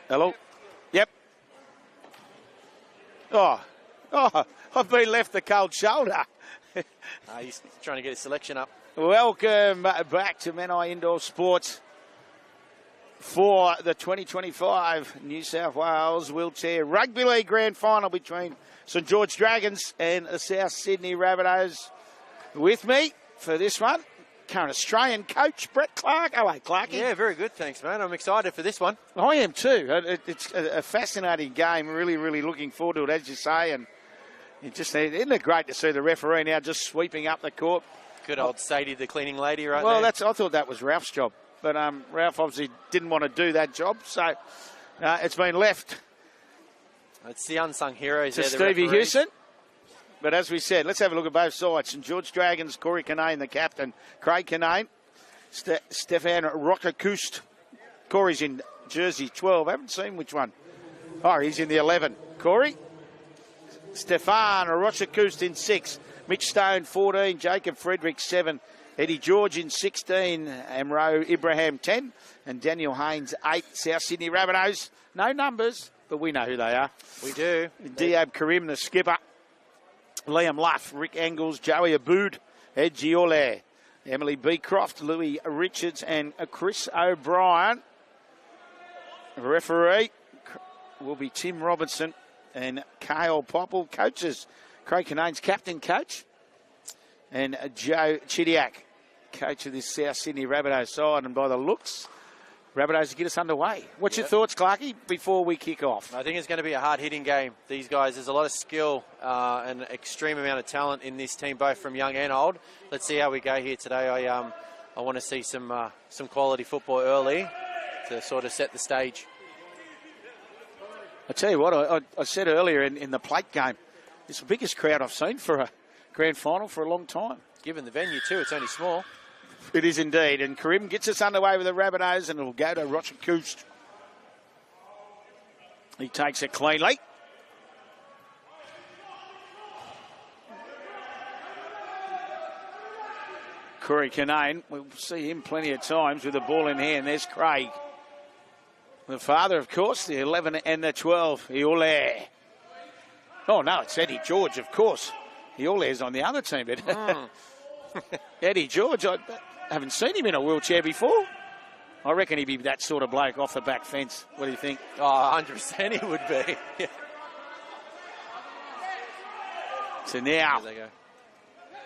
Hello? Yep. Oh, I've been left the cold shoulder. He's trying to get his selection up. Welcome back to Menai Indoor Sports for the 2025 New South Wales Wheelchair Rugby League Grand Final between St George Dragons and the South Sydney Rabbitohs. With me for this one, current Australian coach Brett Clark. Hello, Clarky. Yeah, very good, thanks, mate. I'm excited for this one. I am too. It's a fascinating game. Really, really looking forward to it, as you say. And isn't it great to see the referee now just sweeping up the court? Good old Sadie, the cleaning lady, right there. Well, I thought that was Ralph's job. But Ralph obviously didn't want to do that job, so it's been left. It's the unsung heroes to there, Stevie Hewson. But as we said, let's have a look at both sides. St George Dragons, Corey Kinane, the captain. Craig Kinane, Stefan Rocakust. Corey's in jersey 12. I haven't seen which one. Oh, he's in the 11. Corey. Stefan Rocakust in 6. Mitch Stone, 14. Jacob Frederick, 7. Eddie George in 16. Amro Ibrahim, 10. And Daniel Haynes, 8. South Sydney Rabbitohs. No numbers, but we know who they are. We do. Diab Karim, the skipper. Liam Luff, Rick Engels, Joey Aboud, Ed Giole, Emily Beecroft, Louis Richards, and Chris O'Brien. Referee will be Tim Robertson and Kale Popple. Coaches, Craig Kinane's captain coach, and Joe Chidiak, coach of this South Sydney Rabbitohs side. And by the looks, Rabbitohs to get us underway. What's your thoughts, Clarkie, before we kick off? I think it's going to be a hard-hitting game. These guys, there's a lot of skill and an extreme amount of talent in this team, both from young and old. Let's see how we go here today. I want to see some quality football early to sort of set the stage. I tell you what, I said earlier in the plate game, it's the biggest crowd I've seen for a grand final for a long time. Given the venue too, it's only small. It is indeed. And Karim gets us underway with the Rabbitohs, and it'll go to Rocakust. He takes it cleanly. Corey Kinane, we'll see him plenty of times with the ball in hand. There's Craig. The father, of course, the 11 and the 12, Iole. Oh, no, it's Eddie George, of course. Iole's on the other team, but Eddie George, I haven't seen him in a wheelchair before. I reckon he'd be that sort of bloke off the back fence. What do you think? Oh, 100% he would be. Yeah. So now, there they go.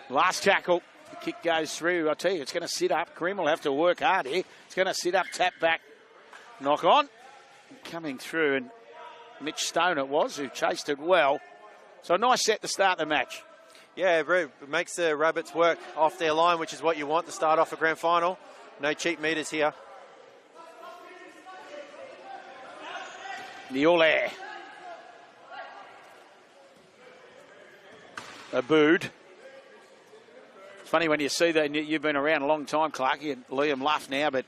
Last tackle. The kick goes through. I tell you, it's going to sit up. Karim will have to work hard here. It's going to sit up, tap back, knock on. Coming through, and Mitch Stone it was, who chased it well. So a nice set to start the match. Yeah, it makes the Rabbits work off their line, which is what you want to start off a grand final. No cheap meters here. Niole. Aboud. It's funny when you see that. You've been around a long time, Clarkie, and Liam Luff now, but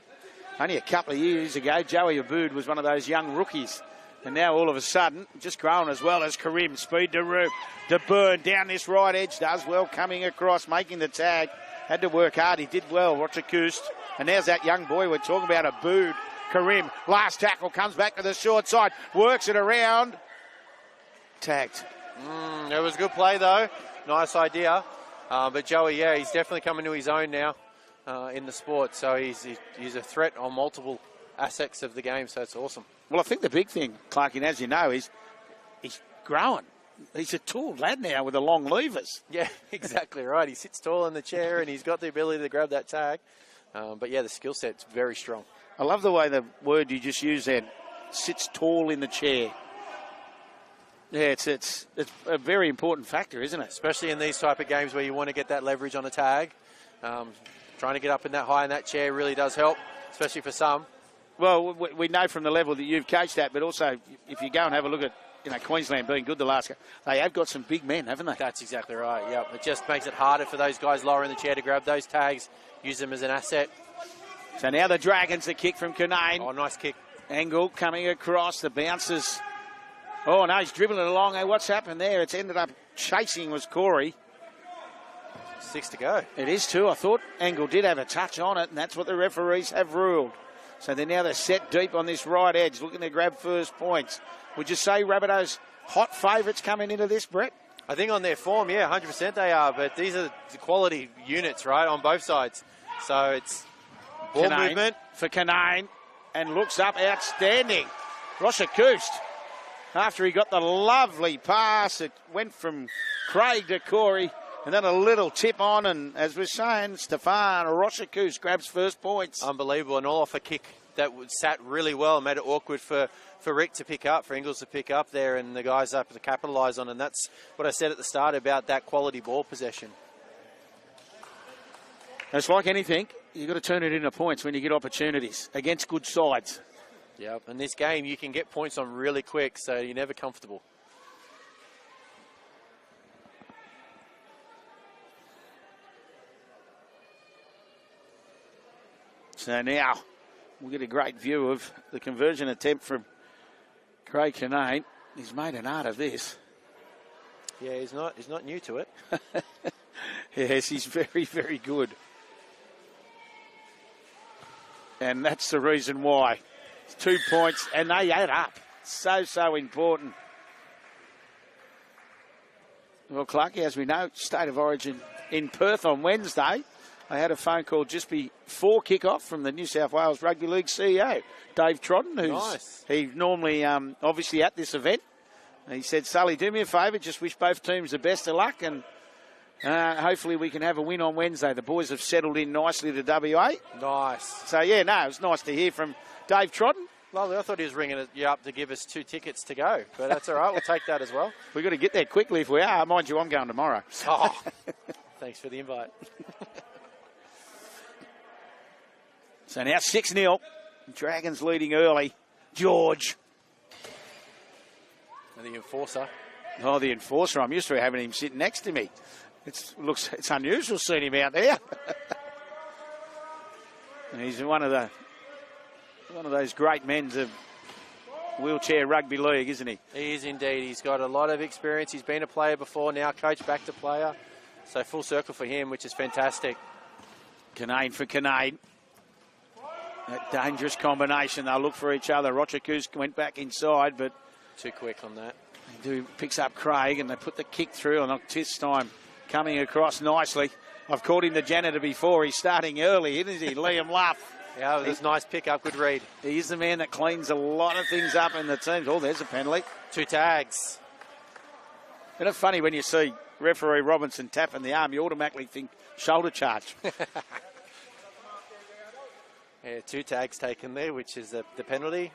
only a couple of years ago, Joey Aboud was one of those young rookies. And now all of a sudden, just growing as well as Karim. Speed to Rube. To Burn down this right edge. Does well coming across, making the tag. Had to work hard. He did well, Rocakust. And there's that young boy we're talking about, Aboud. Karim. Last tackle comes back to the short side. Works it around. Tagged. It was a good play, though. Nice idea. But Joey, yeah, he's definitely coming to his own now in the sport. So he's a threat on multiple aspects of the game. So it's awesome. Well, I think the big thing, Clarkie, as you know, is he's growing. He's a tall lad now with the long levers. Yeah, exactly right. He sits tall in the chair and he's got the ability to grab that tag. But, yeah, the skill set's very strong. I love the way the word you just used there, sits tall in the chair. Yeah, it's a very important factor, isn't it? Especially in these type of games where you want to get that leverage on a tag. Trying to get up in that high in that chair really does help, especially for some. Well, we know from the level that you've coached at, but also if you go and have a look at Queensland being good the last game, they have got some big men, haven't they? That's exactly right, yeah. It just makes it harder for those guys lower in the chair to grab those tags, use them as an asset. So now the Dragons, the kick from Kinane. Oh, nice kick. Angle coming across, the bounces. Oh, no, he's dribbling it along. Hey, what's happened there? It's ended up chasing was Corey. 6 to go. It is too. I thought Angle did have a touch on it, and that's what the referees have ruled. So they're set deep on this right edge, looking to grab first points. Would you say Rabbitohs hot favourites coming into this, Brett? I think on their form, yeah, 100% they are. But these are the quality units, right, on both sides. So it's ball movement. For Canane, and looks up, outstanding. Roshakust, after he got the lovely pass, it went from Craig to Corey, and then a little tip on, and as we're saying, Stefan Roshakust grabs first points. Unbelievable, and all off a kick that sat really well and made it awkward for Rick to pick up, for Ingles to pick up there, and the guys up to capitalise on. And that's what I said at the start about that quality ball possession. It's like anything, you've got to turn it into points when you get opportunities against good sides. Yep, in this game you can get points on really quick, so you're never comfortable. So now we'll get a great view of the conversion attempt from Craig Canane. He's made an art of this. Yeah, he's not new to it. Yes, he's very, very good. And that's the reason why. It's 2 points, and they add up. So important. Well, Clarkie, as we know, State of Origin in Perth on Wednesday. I had a phone call just before kickoff from the New South Wales Rugby League CEO, Dave Trodden, who's he's normally obviously at this event. And he said, Sully, do me a favour, just wish both teams the best of luck, and hopefully we can have a win on Wednesday. The boys have settled in nicely to WA. Nice. So, yeah, no, it was nice to hear from Dave Trodden. Lovely. I thought he was ringing you up to give us 2 tickets to go, but that's all right. We'll take that as well. We've got to get there quickly if we are. Mind you, I'm going tomorrow. Oh, thanks for the invite. So now 6-0. Dragons leading early. George. And the enforcer. Oh, the enforcer. I'm used to having him sitting next to me. It's unusual seeing him out there. And he's one of those great men of wheelchair rugby league, isn't he? He is indeed. He's got a lot of experience. He's been a player before, now coach, back to player. So full circle for him, which is fantastic. Canane for Canane. That dangerous combination. They'll look for each other. Rochacus went back inside, but too quick on that. He picks up Craig, and they put the kick through, and this time coming across nicely. I've called him the janitor before. He's starting early, isn't he? Liam Luff. Yeah, it was a nice pick-up. Good read. He's the man that cleans a lot of things up in the team. Oh, there's a penalty. 2 tags. Isn't it funny when you see referee Robinson tapping the arm, you automatically think shoulder charge. Yeah, 2 tags taken there, which is the penalty.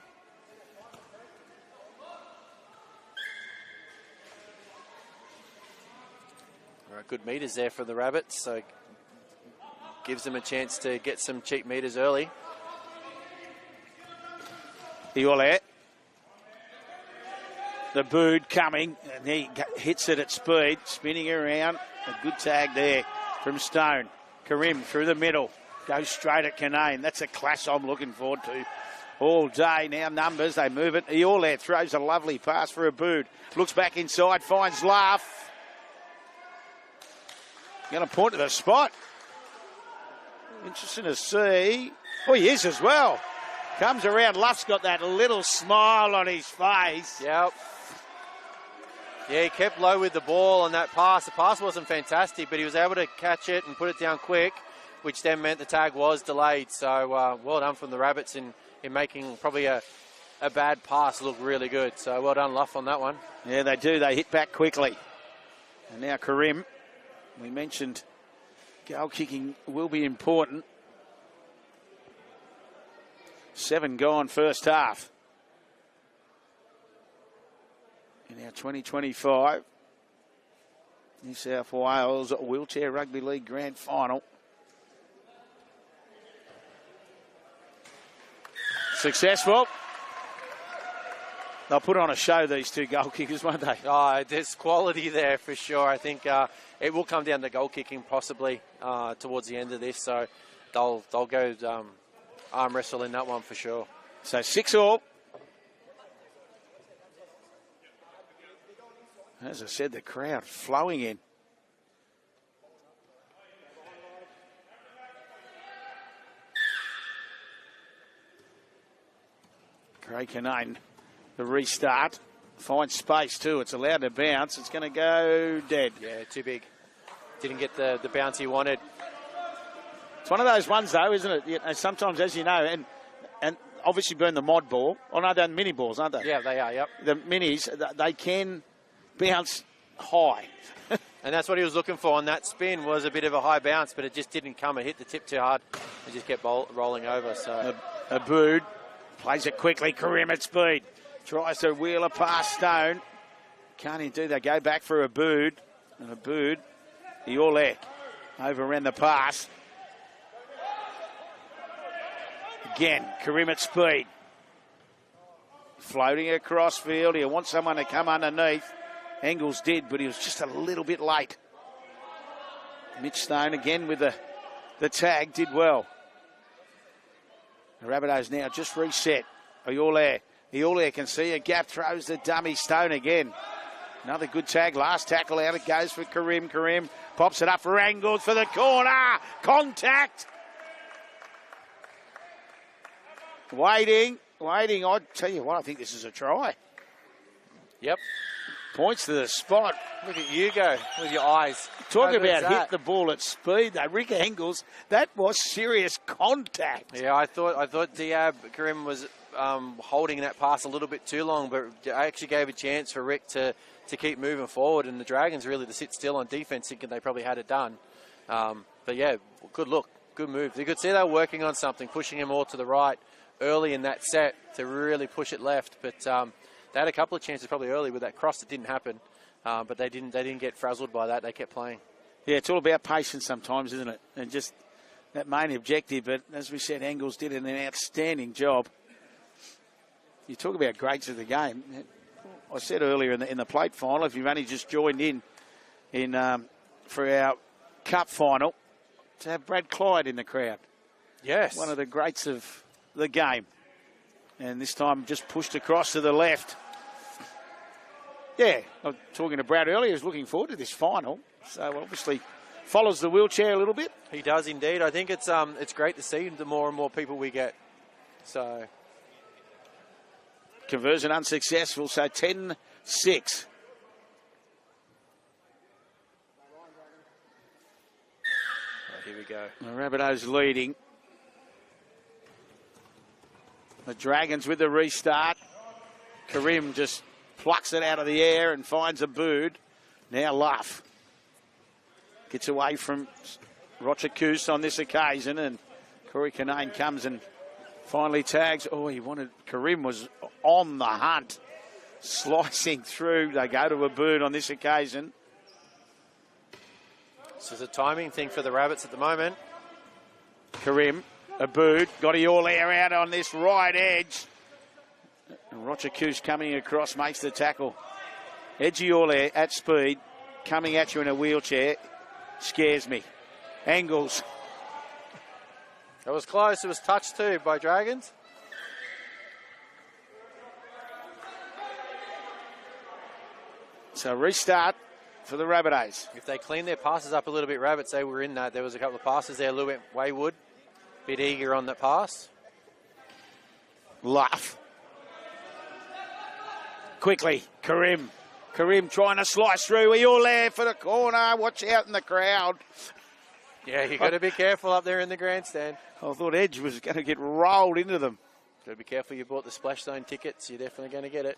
All right, good meters there for the Rabbits, so gives them a chance to get some cheap meters early. Iole. The boot coming, and he hits it at speed, spinning around. A good tag there from Stone. Karim through the middle. Goes straight at Canane. That's a clash I'm looking forward to all day. Now numbers, they move it. Iole throws a lovely pass for a boot. Looks back inside, finds Luff. Going to point to the spot. Interesting to see. Oh, he is as well. Comes around. Luff's got that little smile on his face. Yep. Yeah, he kept low with the ball on that pass. The pass wasn't fantastic, but he was able to catch it and put it down quick, which then meant the tag was delayed. So well done from the Rabbits in making probably a bad pass look really good. So well done, Luff, on that one. Yeah, they do. They hit back quickly. And now Karim. We mentioned goal kicking will be important. 7 gone first half. In our 2025 New South Wales Wheelchair Rugby League Grand Final. Successful. They'll put on a show, these 2 goal kickers, won't they? Oh, there's quality there for sure. I think it will come down to goal kicking possibly towards the end of this. So they'll go arm wrestle in that one for sure. So 6-all. As I said, the crowd flowing in. Craig Canane, the restart. Finds space too. It's allowed to bounce. It's going to go dead. Yeah, too big. Didn't get the bounce he wanted. It's one of those ones, though, isn't it? You know, sometimes, as you know, and obviously being the mod ball. Oh, no, they're mini balls, aren't they? Yeah, they are, yep. The minis, they can bounce high. And that's what he was looking for on that spin, was a bit of a high bounce, but it just didn't come. It hit the tip too hard. It just kept rolling over. So Abood plays it quickly. Karim at speed. Tries to wheel a past Stone. Can't he do that? Go back for Abood. And Abood, the all-leg, overran the pass. Again, Karim at speed. Floating across field. He wants someone to come underneath. Engels did, but he was just a little bit late. Mitch Stone again with the tag, did well. The Rabbitohs now just reset. Iole can see a gap, throws the dummy. Stone again. Another good tag. Last tackle out. It goes for Karim. Karim pops it up for Engels for the corner. Contact. Waiting. I tell you what, I think this is a try. Yep. Points to the spot. Look at you go with your eyes. Talk about hit the ball at speed, though. Rick Engels, that was serious contact. Yeah, I thought Diab Karim was holding that pass a little bit too long, but I actually gave a chance for Rick to keep moving forward, and the Dragons really to sit still on defence, thinking they probably had it done. But yeah, good look, good move. You could see they were working on something, pushing him all to the right early in that set to really push it left, but they had a couple of chances probably early with that cross that didn't happen, but they didn't get frazzled by that. They kept playing. Yeah, it's all about patience sometimes, isn't it? And just that main objective. But as we said, Engels did an outstanding job. You talk about greats of the game. I said earlier in the plate final, if you've only just joined in for our cup final, to have Brad Clyde in the crowd. Yes. One of the greats of the game. And this time just pushed across to the left. Yeah, I was talking to Brad earlier. He was looking forward to this final. So obviously follows the wheelchair a little bit. He does indeed. I think it's great to see the more and more people we get. So conversion unsuccessful. So 10-6. Here we go. The Rabbitohs leading. The Dragons with the restart. Karim just plucks it out of the air and finds Abood. Now Luff gets away from Rochakus on this occasion, and Corey Canane comes and finally tags. Oh, Karim was on the hunt, slicing through. They go to Abood on this occasion. This is a timing thing for the Rabbits at the moment. Karim, Abood, got Iole out on this right edge. And Rochakus coming across makes the tackle. Edgy Iole at speed, coming at you in a wheelchair. Scares me. Engels. It was close. It was touched too by Dragons. So restart for the Rabbitohs. If they clean their passes up a little bit, Rabbits, they were in that. There was a couple of passes there, a little bit wayward. Bit eager on that pass. Luff. Quickly, Karim. Karim trying to slice through. Are you all there for the corner? Watch out in the crowd. Yeah, you've got to be careful up there in the grandstand. I thought Edge was going to get rolled into them. Got to be careful. You bought the Splash Zone tickets. You're definitely going to get it.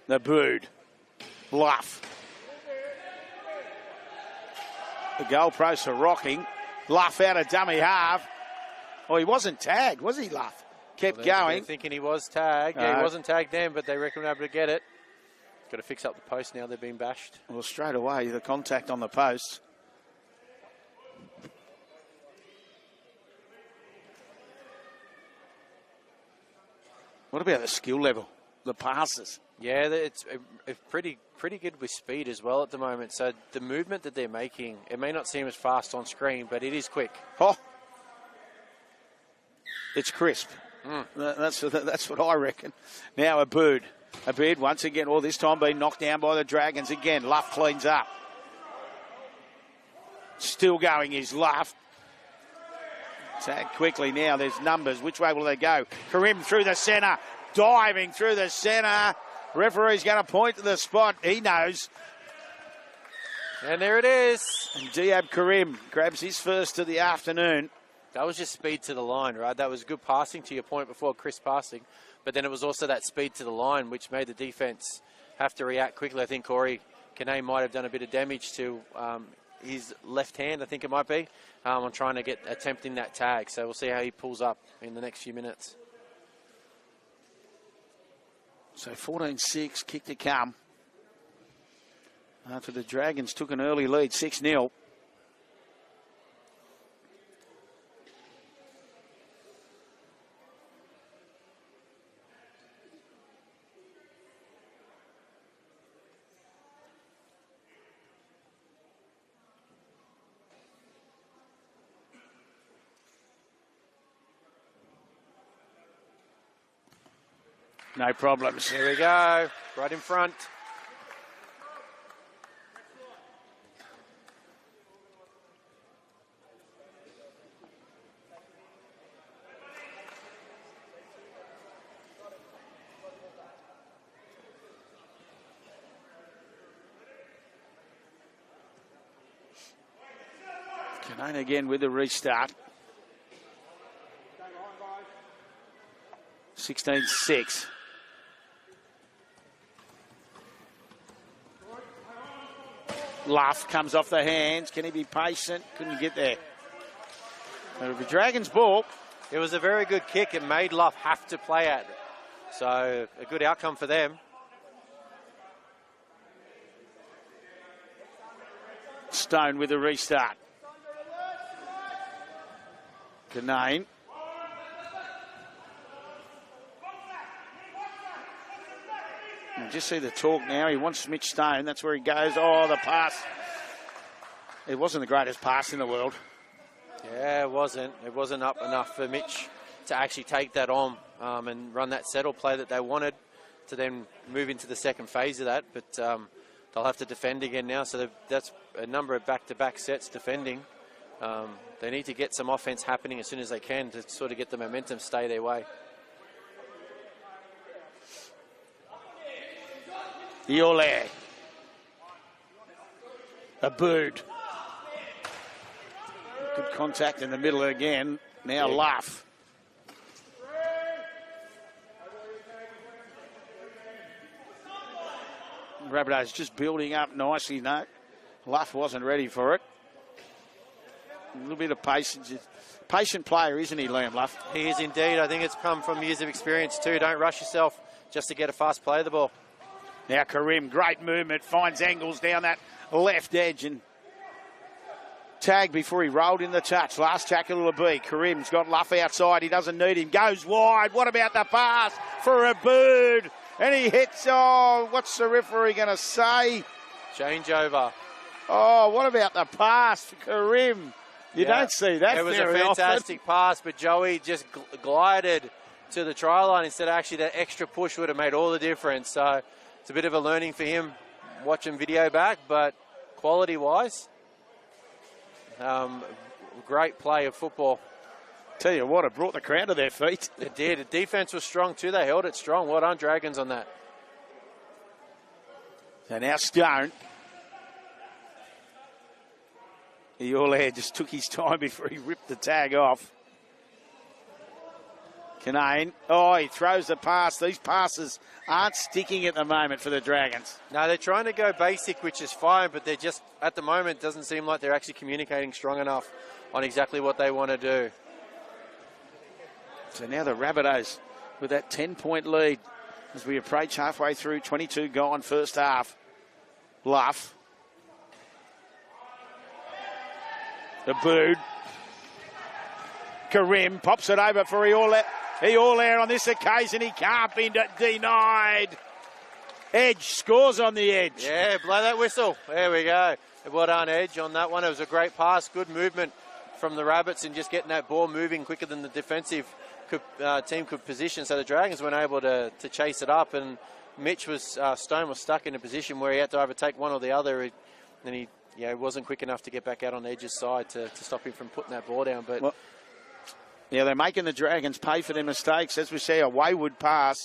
The Abood. Luff. The goalposts are rocking. Luff out of dummy half. Oh, he wasn't tagged, was he, Luff? Kept going. They're thinking he was tagged. Yeah, he wasn't tagged then, but they reckon they're able to get it. Got to fix up the post now. They've been bashed. Well, straight away, the contact on the post. What about the skill level? The passes? Yeah, it's pretty good with speed as well at the moment. So the movement that they're making, it may not seem as fast on screen, but it is quick. Oh, it's crisp. That's what I reckon. Now Abood. Abood once again, this time being knocked down by the Dragons again. Luff cleans up. Still going is Luff. Tag quickly now. There's numbers. Which way will they go? Karim through the centre. Diving through the centre. Referee's going to point to the spot. He knows. And there it is. And Diab Karim grabs his first of the afternoon. That was just speed to the line, right? That was good passing, to your point before, Chris passing. But then it was also that speed to the line, which made the defence have to react quickly. I think Corey Kanay might have done a bit of damage to his left hand, I think it might be, on trying to attempting that tag. So we'll see how he pulls up in the next few minutes. So 14-6, kick to come. After the Dragons took an early lead, 6-0. No problems. Here we go, right in front. Canone again with the restart. 16-6. Luff comes off the hands. Can he be patient? Couldn't get there. It'll be Dragons' ball. It was a very good kick. It made Luff have to play at it. So a good outcome for them. Stone with the restart. Kanane. You just see the talk now. He wants Mitch Stone. That's where he goes. Oh, the pass. It wasn't the greatest pass in the world. Yeah, it wasn't. It wasn't up enough for Mitch to actually take that on and run that settle play that they wanted to then move into the second phase of that. But they'll have to defend again now. So that's a number of back-to-back sets defending. They need to get some offense happening as soon as they can to sort of get the momentum stay their way. Iole. Abood. Good contact in the middle again. Now Luff. Rabbitohs just building up nicely. No, Luff wasn't ready for it. A little bit of patience. Patient player, isn't he, Liam Luff? He is indeed. I think it's come from years of experience too. Don't rush yourself just to get a fast play of the ball. Now Karim, great movement, finds angles down that left edge and tag before he rolled in the touch. Last tackle will be. Karim's got Luff outside. He doesn't need him. Goes wide. What about the pass for Abood? And he hits. Oh, what's the referee going to say? Changeover. Oh, what about the pass for Karim? You don't see that. It was a fantastic pass, but Joey just glided to the try line instead of actually that extra push would have made all the difference. So it's a bit of a learning for him watching video back, but quality-wise, great play of football. Tell you what, it brought the crowd to their feet. It did. The defense was strong too. They held it strong. Well done, Dragons, on that. So now Stone. Iole just took his time before he ripped the tag off. Kanane. Oh, he throws the pass. These passes aren't sticking at the moment for the Dragons. No, they're trying to go basic, which is fine, but they're just, at the moment, doesn't seem like they're actually communicating strong enough on exactly what they want to do. So now the Rabbitohs with that 10-point lead as we approach halfway through, 22 gone first half. Luff. Abood. Karim pops it over for Iole. Iole on this occasion, he can't be denied. Edge scores on the edge. Yeah, blow that whistle. There we go. Well done, Edge, on that one. It was a great pass, good movement from the Rabbits and just getting that ball moving quicker than the defensive team could position. So the Dragons weren't able to chase it up, and Stone was stuck in a position where he had to overtake one or the other, and he yeah, he wasn't quick enough to get back out on Edge's side to stop him from putting that ball down. But well, yeah, they're making the Dragons pay for their mistakes. As we see, a wayward pass,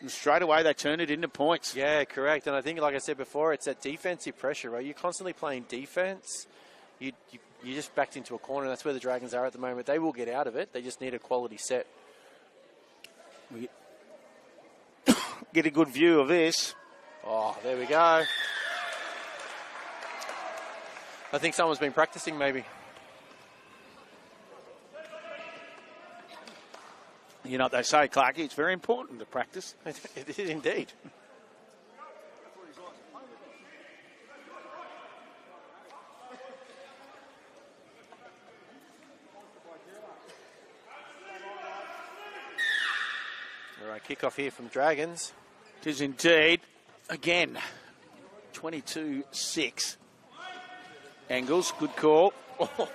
and straight away they turn it into points. Yeah, correct. And I think, like I said before, it's that defensive pressure, right? You're constantly playing defense. You're just backed into a corner. That's where the Dragons are at the moment. They will get out of it. They just need a quality set. We get a good view of this. Oh, there we go. I think someone's been practicing, maybe. You know what they say, Clarkie, it's very important to practice. It is indeed. All right, kick off here from Dragons. It is indeed. Again, 22-6. Angles, good call. Oh,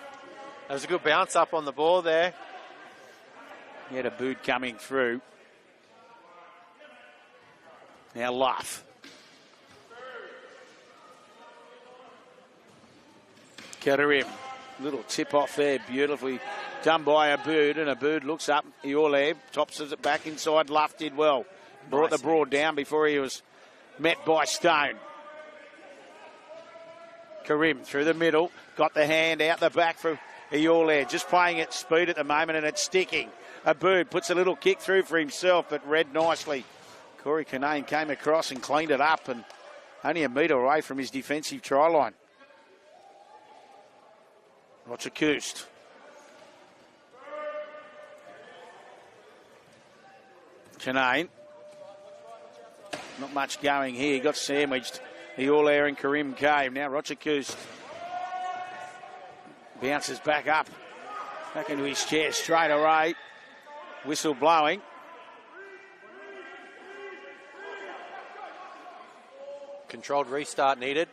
that was a good bounce up on the ball there. He had a boot coming through. Now Luff. Katerim. Little tip off there, beautifully done by a bird, and a bird looks up. Iorle topses it back inside. Luff did well. Brought the broad down before he was met by Stone. Karim through the middle, got the hand out the back for Iorle, just playing at speed at the moment, and it's sticking. A bird puts a little kick through for himself, but read nicely. Corey Kinane came across and cleaned it up, and only a metre away from his defensive try line. Roger Koost. Kinane. Not much going here. He got sandwiched. Iorle and Karim came. Now Roger Koost bounces back up. Back into his chair straight away. Whistle blowing. Controlled restart needed.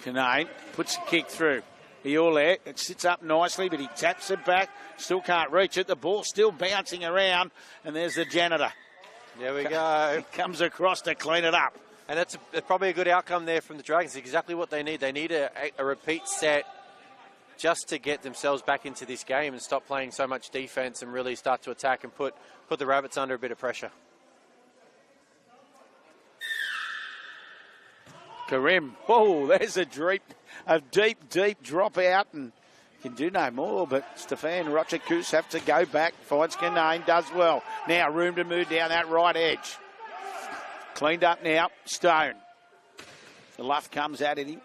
Kinane puts the kick through. Iorle, it sits up nicely, but he taps it back. Still can't reach it. The ball's still bouncing around, and there's the janitor. There we go. He comes across to clean it up. And that's probably a good outcome there from the Dragons. Exactly what they need. They need a repeat set just to get themselves back into this game and stop playing so much defense and really start to attack and put the Rabbits under a bit of pressure. Karim, whoa, there's a deep drop out, and can do no more, but Stefan Rochakus have to go back. Finds Kinane, does well. Now room to move down that right edge. Cleaned up now, Stone. The Luff comes at him.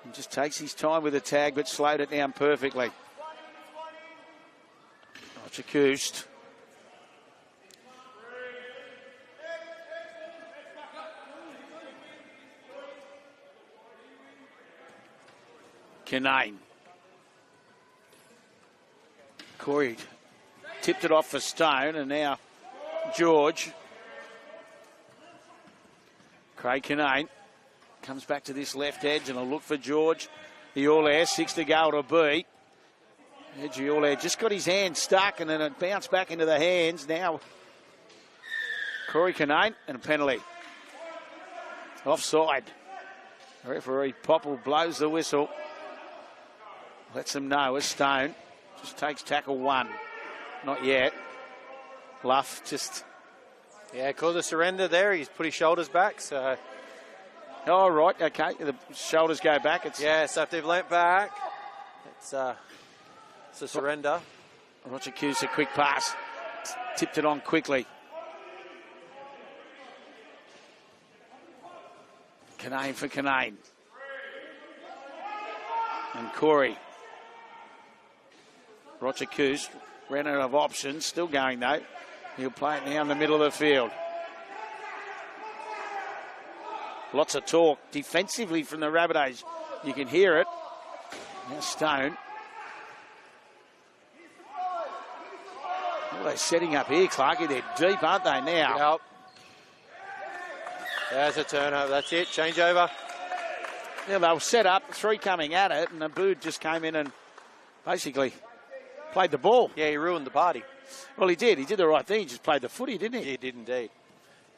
And just takes his time with the tag, but slowed it down perfectly. Rochakus. Kinane. Corey tipped it off for Stone, and now George. Craig Kinane comes back to this left edge, and a look for George. Iorle, 6 to go to beat. Edge Iorle just got his hand stuck, and then it bounced back into the hands. Now Corey Kinane, and a penalty. Offside. Referee Popple blows the whistle. Lets them know as Stone just takes tackle 1. Not yet. Luff just... Yeah, called a surrender there. He's put his shoulders back, so... Oh, right, okay. The shoulders go back. Yeah, so if they've leant back, it's a surrender. Roger Hughes, a quick pass. Tipped it on quickly. Kinane for Kinane. And Corey. Roger Coos ran out of options. Still going, though. He'll play it now in the middle of the field. Lots of talk defensively from the Rabbitohs. You can hear it. Now Stone. What are they setting up here, Clarkie? They're deep, aren't they, now? Yep. There's a turnover. That's it. Change over. Yeah, they were set up. 3 coming at it, and Abood just came in and basically played the ball. Yeah, he ruined the party. Well, he did. He did the right thing. He just played the footy, didn't he? He did indeed.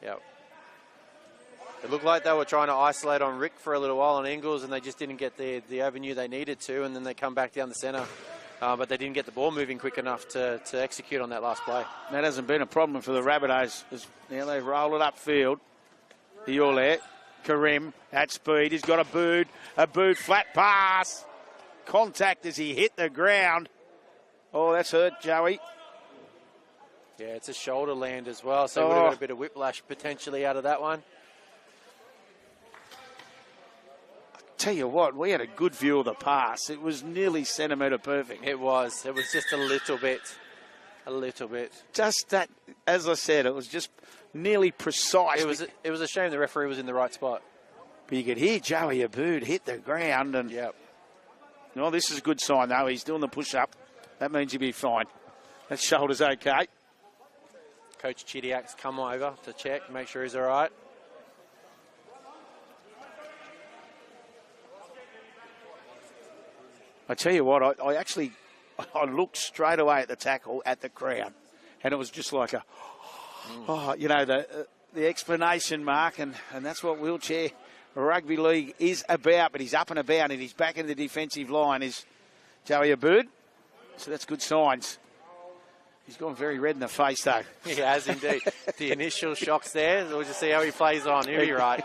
Yep. It looked like they were trying to isolate on Rick for a little while on angles, and they just didn't get the avenue they needed to, and then they come back down the centre. But they didn't get the ball moving quick enough to execute on that last play. That hasn't been a problem for the Rabbitohs. Now they roll it upfield. Iole, Karim at speed. He's got a boot, flat pass. Contact as he hit the ground. Oh, that's hurt, Joey. Yeah, it's a shoulder land as well, so we would have got a bit of whiplash potentially out of that one. Tell you what, we had a good view of the pass. It was nearly centimetre perfect. It was just a little bit. Just that, as I said, it was just nearly precise. It was a shame the referee was in the right spot. But you could hear Joey Abood hit the ground. And yep. No, this is a good sign, though. He's doing the push-up. That means he'll be fine. That shoulder's okay. Coach Chidiak's come over to check, make sure he's all right. I tell you what, I looked straight away at the tackle at the crowd, and it was just like the explanation mark, and that's what wheelchair rugby league is about. But he's up and about, and he's back in the defensive line. Is Joey Abood, so that's good signs. He's gone very red in the face, though. He has indeed. The initial shock's there. We'll just see how he plays on. He'll be right.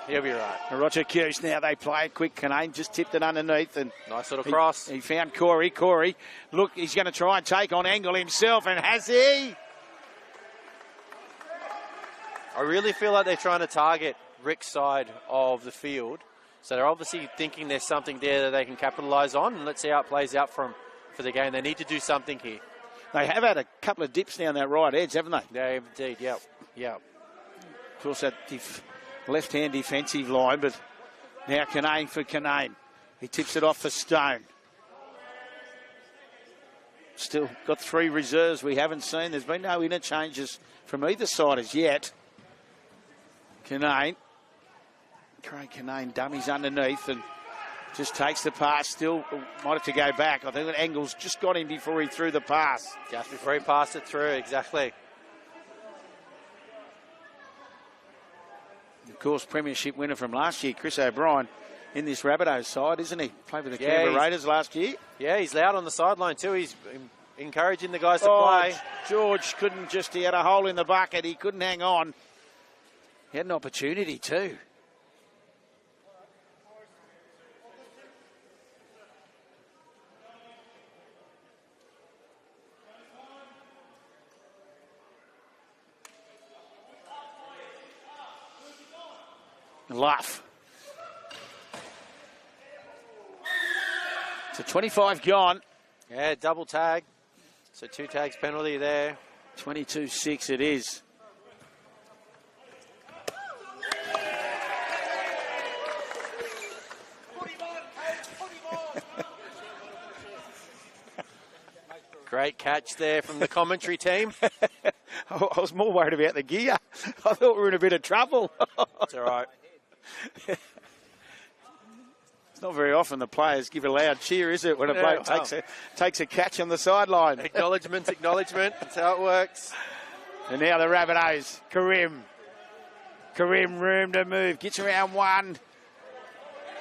Roger Hughes now, they play it quick. Canane just tipped it underneath. And nice little cross. He found Corey. Corey, look, he's going to try and take on Angle himself. And has he? I really feel like they're trying to target Rick's side of the field. So they're obviously thinking there's something there that they can capitalise on. And let's see how it plays out for the game. They need to do something here. They have had a couple of dips down that right edge, haven't they? They have indeed, yep. Of course, that left-hand defensive line, but now Canane for Canane. He tips it off for Stone. Still got 3 reserves we haven't seen. There's been no interchanges from either side as yet. Canane. Craig Canane dummies underneath and just takes the pass. Still might have to go back. I think that Angle's just got him before he threw the pass. Just before he passed it through, exactly. Of course, premiership winner from last year, Chris O'Brien, in this Rabbitohs side, isn't he? Played with the Canberra Raiders last year. Yeah, he's loud on the sideline too. He's encouraging the guys to play. George couldn't he had a hole in the bucket. He couldn't hang on. He had an opportunity too. Luff. So 25 gone. Yeah, double tag. So 2 tags penalty there. 22-6 it is. Great catch there from the commentary team. I was more worried about the gear. I thought we were in a bit of trouble. It's all right. It's not very often the players give a loud cheer, is it, when a bloke takes a catch on the sideline? Acknowledgement. That's how it works. And now the Rabbitohs. Karim, room to move. Gets around one.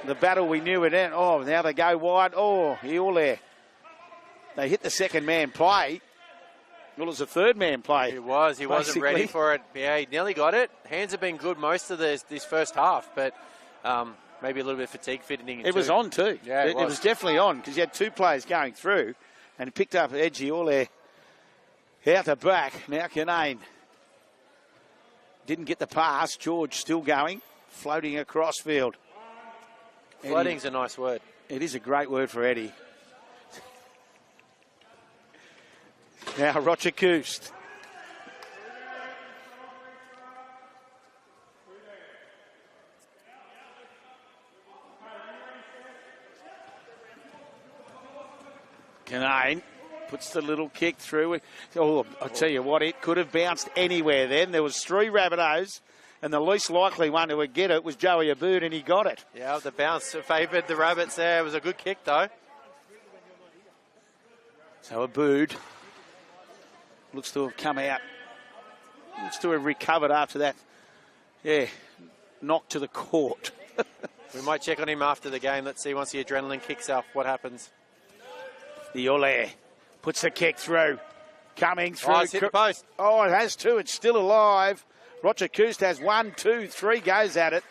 The battle we knew it in. Oh, now they go wide. Oh, all there. They hit the second man play. Well, it was a third man play. It was. He wasn't ready for it. Yeah, he nearly got it. Hands have been good most of this first half, but maybe a little bit of fatigue fitting in. It was on too. Yeah, it was definitely on because you had 2 players going through and he picked up Edgy all there out the back. Now Canane didn't get the pass. George still going, floating across field. Floating's a nice word. It is a great word for Eddie. Now Roger Koost. Canane puts the little kick through. Oh, I tell you what, it could have bounced anywhere then. There was 3 Rabbitohs, and the least likely one who would get it was Joey Abood, and he got it. Yeah, the bounce favoured the Rabbits there. It was a good kick, though. So Abood looks to have come out. Looks to have recovered after that. Yeah, knocked to the court. We might check on him after the game. Let's see once the adrenaline kicks up what happens. The Ole puts the kick through. Coming through. Oh, it's hit the post. Oh, it has two. It's still alive. Roger Koost has 1, 2, 3 goes at it.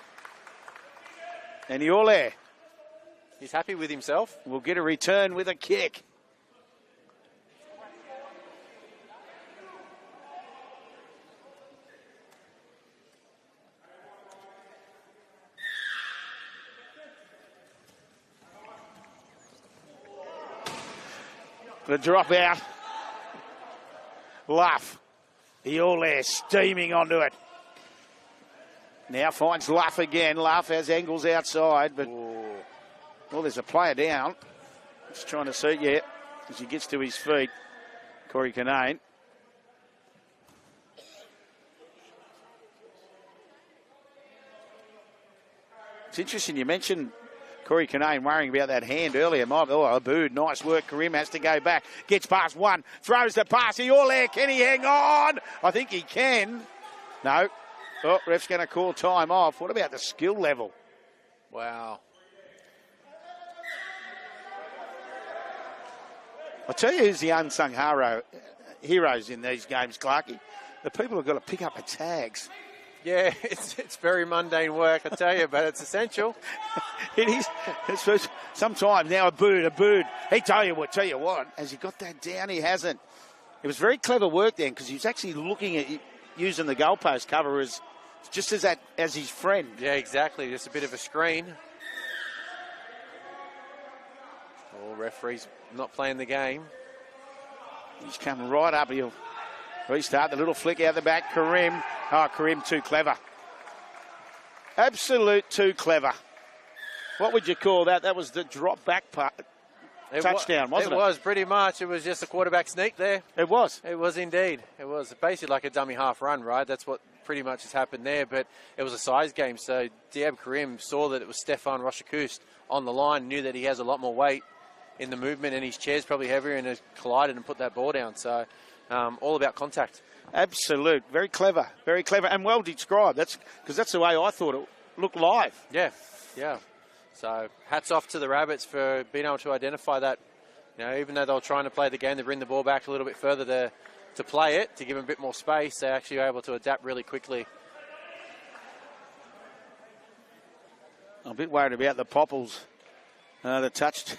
And the Ole. He's happy with himself. Will get a return with a kick. The drop out. Luff. The all there steaming onto it. Now finds Luff again. Luff has angles outside, but well, there's a player down. Just trying to see, yeah, as he gets to his feet. Corey Kinane. It's interesting you mentioned Corey Kinane worrying about that hand earlier. Abood, nice work. Karim has to go back. Gets past one. Throws the pass. He all there. Can he hang on? I think he can. No. Oh, ref's going to call time off. What about the skill level? Wow. I'll tell you who's the unsung heroes in these games, Clarkie. The people who've got to pick up the tags. Yeah, it's very mundane work, I tell you, but it's essential. It is. It's sometimes now Abood. He tell you what, has he got that down? He hasn't. It was very clever work then because he was actually looking at using the goalpost cover as his friend. Yeah, exactly. Just a bit of a screen. Oh, referee's not playing the game. He's coming right up. He'll restart the little flick out the back. Karim. Oh, Karim too clever. Absolute too clever. What would you call that? That was the drop back part. Touchdown, wasn't it? It was pretty much. It was just a quarterback sneak there. It was. It was indeed. It was basically like a dummy half run, right? That's what pretty much has happened there. But it was a size game. So Diab Karim saw that it was Stefan Roshakust on the line, knew that he has a lot more weight in the movement and his chair's probably heavier and has collided and put that ball down. So all about contact. Absolute. Very clever. Very clever and well described. That's because that's the way I thought it looked live. Yeah. So hats off to the Rabbits for being able to identify that. You know, even though they were trying to play the game, they bring the ball back a little bit further to play it, to give them a bit more space. They actually were able to adapt really quickly. I'm a bit worried about the Popples. The touch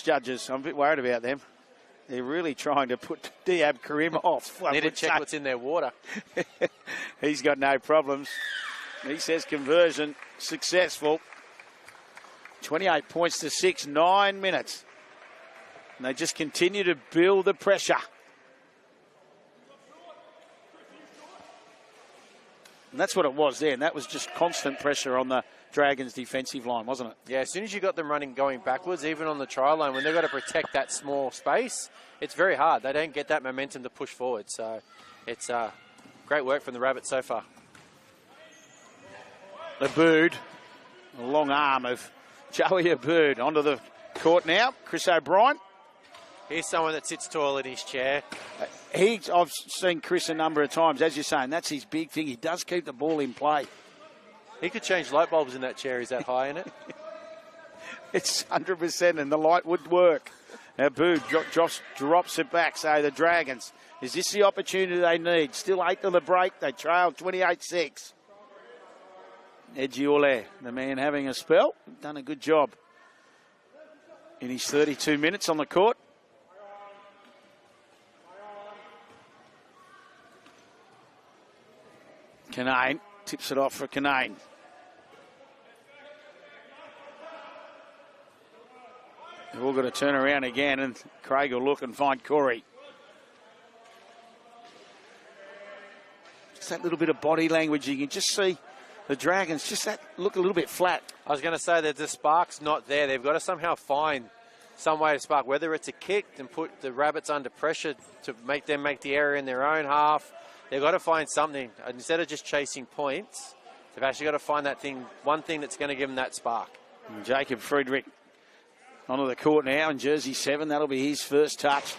judges. I'm a bit worried about them. They're really trying to put Diab Karim off. Need to check what's in their water. He's got no problems. He says conversion successful. 28 points to 6, 9 minutes. And they just continue to build the pressure. And that's what it was there. And that was just constant pressure on the Dragons' defensive line, wasn't it? Yeah, as soon as you got them going backwards, even on the try line, when they've got to protect that small space, it's very hard. They don't get that momentum to push forward. So it's great work from the Rabbits so far. Abood, a long arm of Joey Abood onto the court now. Chris O'Brien. He's someone that sits tall in his chair. I've seen Chris a number of times. As you're saying, that's his big thing. He does keep the ball in play. He could change light bulbs in that chair. He's that high in it. It's 100%, and the light would work. Abood drops it back. So the Dragons, is this the opportunity they need? Still 8 to the break. They trail 28-6. Edgy Ole, the man having a spell, done a good job in his 32 minutes on the court. Kinane tips it off for Kinane. They've all got to turn around again, and Craig will look and find Corey. Just that little bit of body language, you can just see the Dragons just look a little bit flat. I was going to say that the spark's not there. They've got to somehow find some way to spark, whether it's a kick and put the Rabbits under pressure to make them make the error in their own half. They've got to find something. Instead of just chasing points, they've actually got to find that thing, one thing that's going to give them that spark. And Jacob Friedrich onto the court now in jersey 7. That'll be his first touch.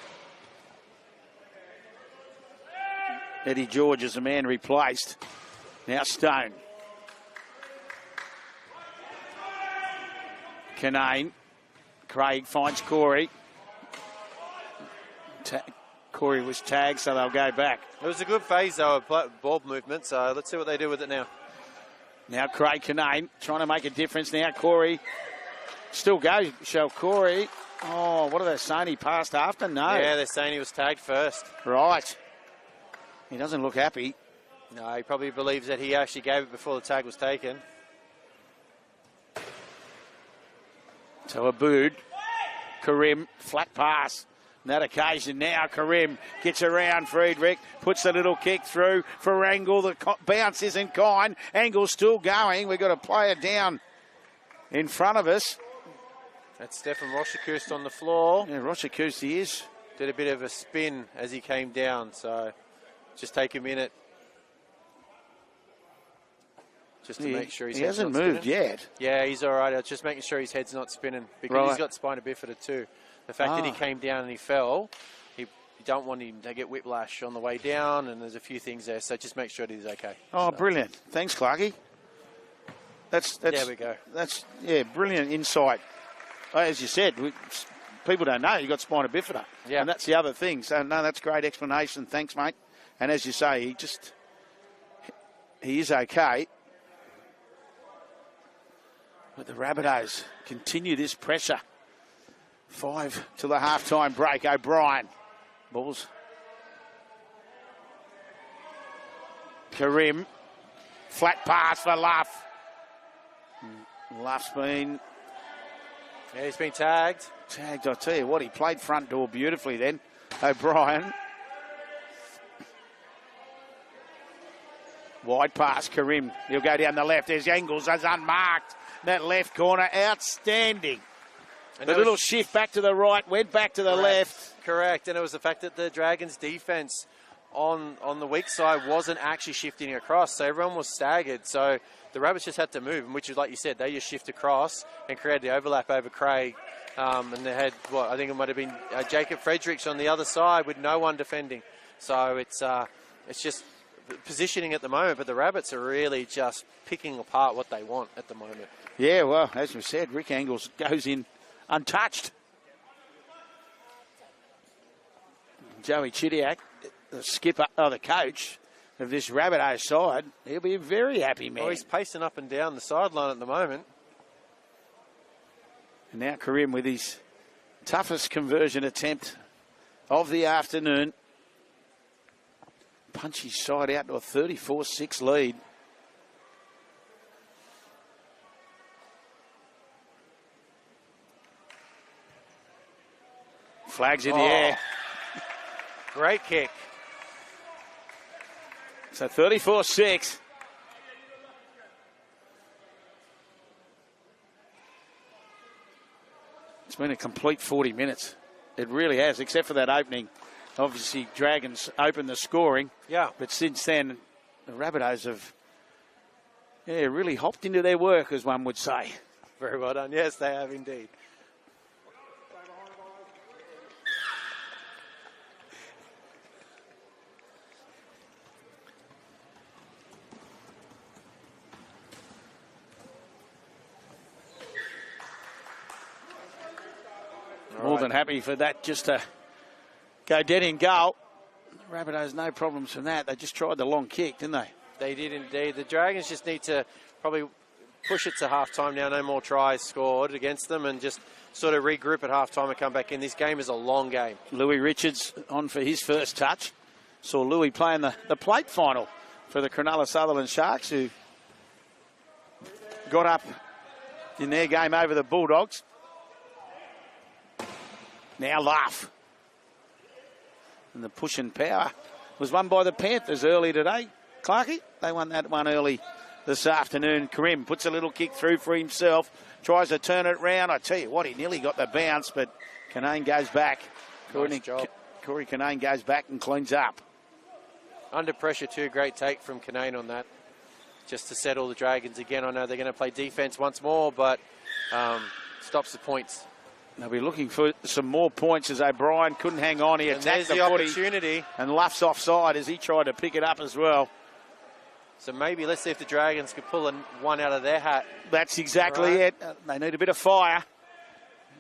Eddie George is the man replaced. Now Stone. Canane. Craig finds Corey. Corey was tagged, so they'll go back. It was a good phase, though, of ball movement, so let's see what they do with it now. Now Craig Canane trying to make a difference. Now Corey still goes. Show Corey. Oh, what are they saying? He passed after? No. Yeah, they're saying he was tagged first. Right. He doesn't look happy. No, he probably believes that he actually gave it before the tag was taken. So Abood. Karim, flat pass. On that occasion now, Karim gets around Friedrich, puts the little kick through for Angle. The bounce isn't kind. Angle's still going. We've got a player down in front of us. That's Stefan Rochakust on the floor. Yeah, Rochakust he is. Did a bit of a spin as he came down, so just take a minute just to make sure his head's not spinning. He hasn't moved yet. Yeah, he's all right. Just making sure his head's not spinning because he's got spina bifida too. The fact that he came down and he fell, you don't want him to get whiplash on the way down, and there's a few things there, so just make sure that he's okay. Oh, brilliant. Thanks, Clarkie. That's there we go. That's, brilliant insight. As you said, people don't know you've got spina bifida. Yeah. And that's the other thing. So, no, that's a great explanation. Thanks, mate. And as you say, he is okay. But the Rabbitohs continue this pressure. 5 to the half-time break. O'Brien. Balls. Karim. Flat pass for Luff. Luff's been... Yeah, he's been tagged. Tagged, I tell you what, he played front door beautifully then. O'Brien. Wide pass, Karim. He'll go down the left. There's Angles as unmarked. That left corner, outstanding. And the little shift back to the right, went back to the left. Correct, and it was the fact that the Dragons' defence on the weak side wasn't actually shifting across, so everyone was staggered. So the Rabbits just had to move, which is like you said, they just shift across and create the overlap over Craig. And they had, I think it might have been Jacob Fredericks on the other side with no one defending. So it's just positioning at the moment, but the Rabbits are really just picking apart what they want at the moment. Yeah, well, as we said, Rick Angles goes in untouched. Joey Chidiac, the skipper, the coach of this Rabbitoh side, he'll be a very happy man. Well, he's pacing up and down the sideline at the moment. And now Karim with his toughest conversion attempt of the afternoon. Punch his side out to a 34-6 lead. Flags in the air. Great kick. So 34-6. It's been a complete 40 minutes. It really has, except for that opening. Obviously, Dragons opened the scoring. Yeah. But since then, the Rabbitohs have really hopped into their work, as one would say. Very well done. Yes, they have indeed. More than happy for that just to go dead in goal. Rabbitohs, no problems from that. They just tried the long kick, didn't they? They did indeed. The Dragons just need to probably push it to half-time now. No more tries scored against them and just sort of regroup at half-time and come back in. This game is a long game. Louis Richards on for his first touch. Saw Louis playing the plate final for the Cronulla Sutherland Sharks, who got up in their game over the Bulldogs. Now Laugh. And the push and power was won by the Panthers early today. Clarkie, they won that one early this afternoon. Karim puts a little kick through for himself. Tries to turn it round. I tell you what, he nearly got the bounce, but Canane goes back. Nice job. Corey Canane goes back and cleans up. Under pressure too. Great take from Canane on that. Just to settle the Dragons again. I know they're going to play defence once more, but stops the points. They'll be looking for some more points as O'Brien couldn't hang on. He attacked the opportunity. And Luff's offside as he tried to pick it up as well. So maybe let's see if the Dragons could pull one out of their hat. That's exactly it. They need a bit of fire.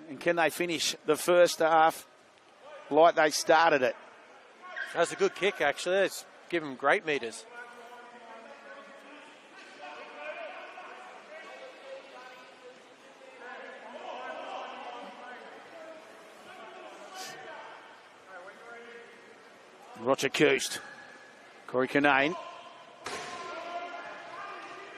And can they finish the first half like they started it? That's a good kick, actually. It's given them great meters. Roger Koost. Corey Kinane.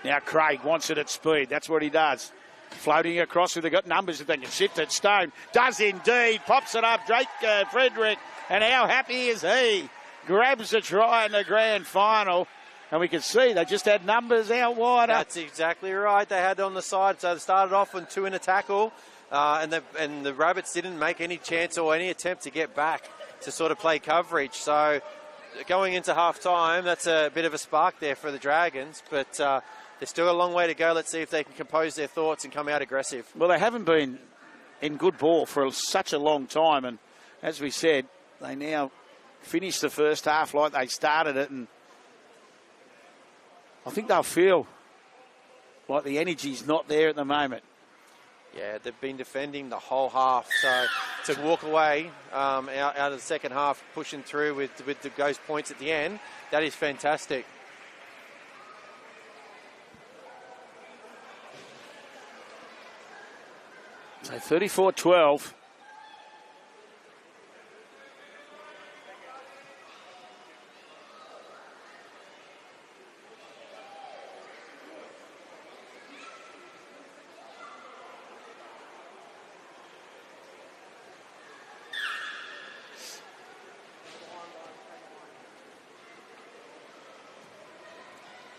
Now Craig wants it at speed. That's what he does. Floating across, they've got numbers if they can shift it. Stone does indeed. Pops it up. Drake Frederick. And how happy is he? Grabs the try in the grand final. And we can see they just had numbers out wider. That's exactly right. They had on the side. So they started off on 2 in a tackle. And the Rabbits didn't make any chance or any attempt to get back to sort of play coverage. So going into half-time, that's a bit of a spark there for the Dragons. But there's still a long way to go. Let's see if they can compose their thoughts and come out aggressive. Well, they haven't been in good ball for such a long time. And as we said, they now finish the first half like they started it. And I think they'll feel like the energy's not there at the moment. Yeah, they've been defending the whole half. So to walk away out of the second half, pushing through with those points at the end, that is fantastic. So 34-12.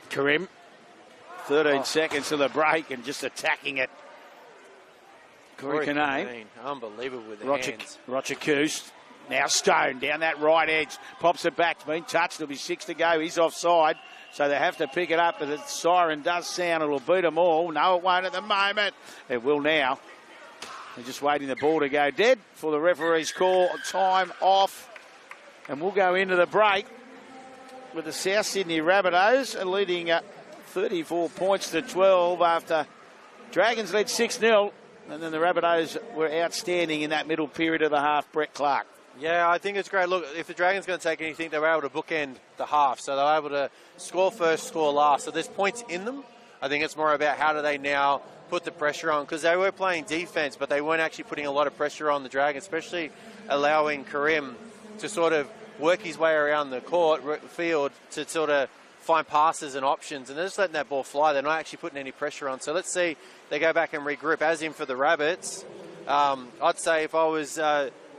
Karim, 13 seconds to the break and just attacking it. Corey Kinane. Unbelievable with the hands. Roger Koost. Now Stone down that right edge. Pops it back. It's been touched. There'll be 6 to go. He's offside. So they have to pick it up. But the siren does sound. It'll beat them all. No, it won't at the moment. It will now. They're just waiting the ball to go dead for the referee's call. Time off. And we'll go into the break with the South Sydney Rabbitohs leading 34 points to 12 after Dragons led 6-0. And then the Rabbitohs were outstanding in that middle period of the half. Brett Clark. Yeah, I think it's great. Look, if the Dragons going to take anything, they were able to bookend the half. So they were able to score first, score last. So there's points in them. I think it's more about how do they now put the pressure on, because they were playing defence, but they weren't actually putting a lot of pressure on the Dragons, especially allowing Karim to sort of work his way around the field to sort of find passes and options, and they're just letting that ball fly. They're not actually putting any pressure on. So let's see they go back and regroup. As in for the Rabbits, I'd say if I was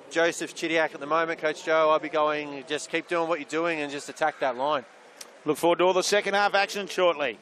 Joseph Chidiac at the moment, Coach Joe, I'd be going, just keep doing what you're doing and just attack that line. Look forward to all the second half action shortly.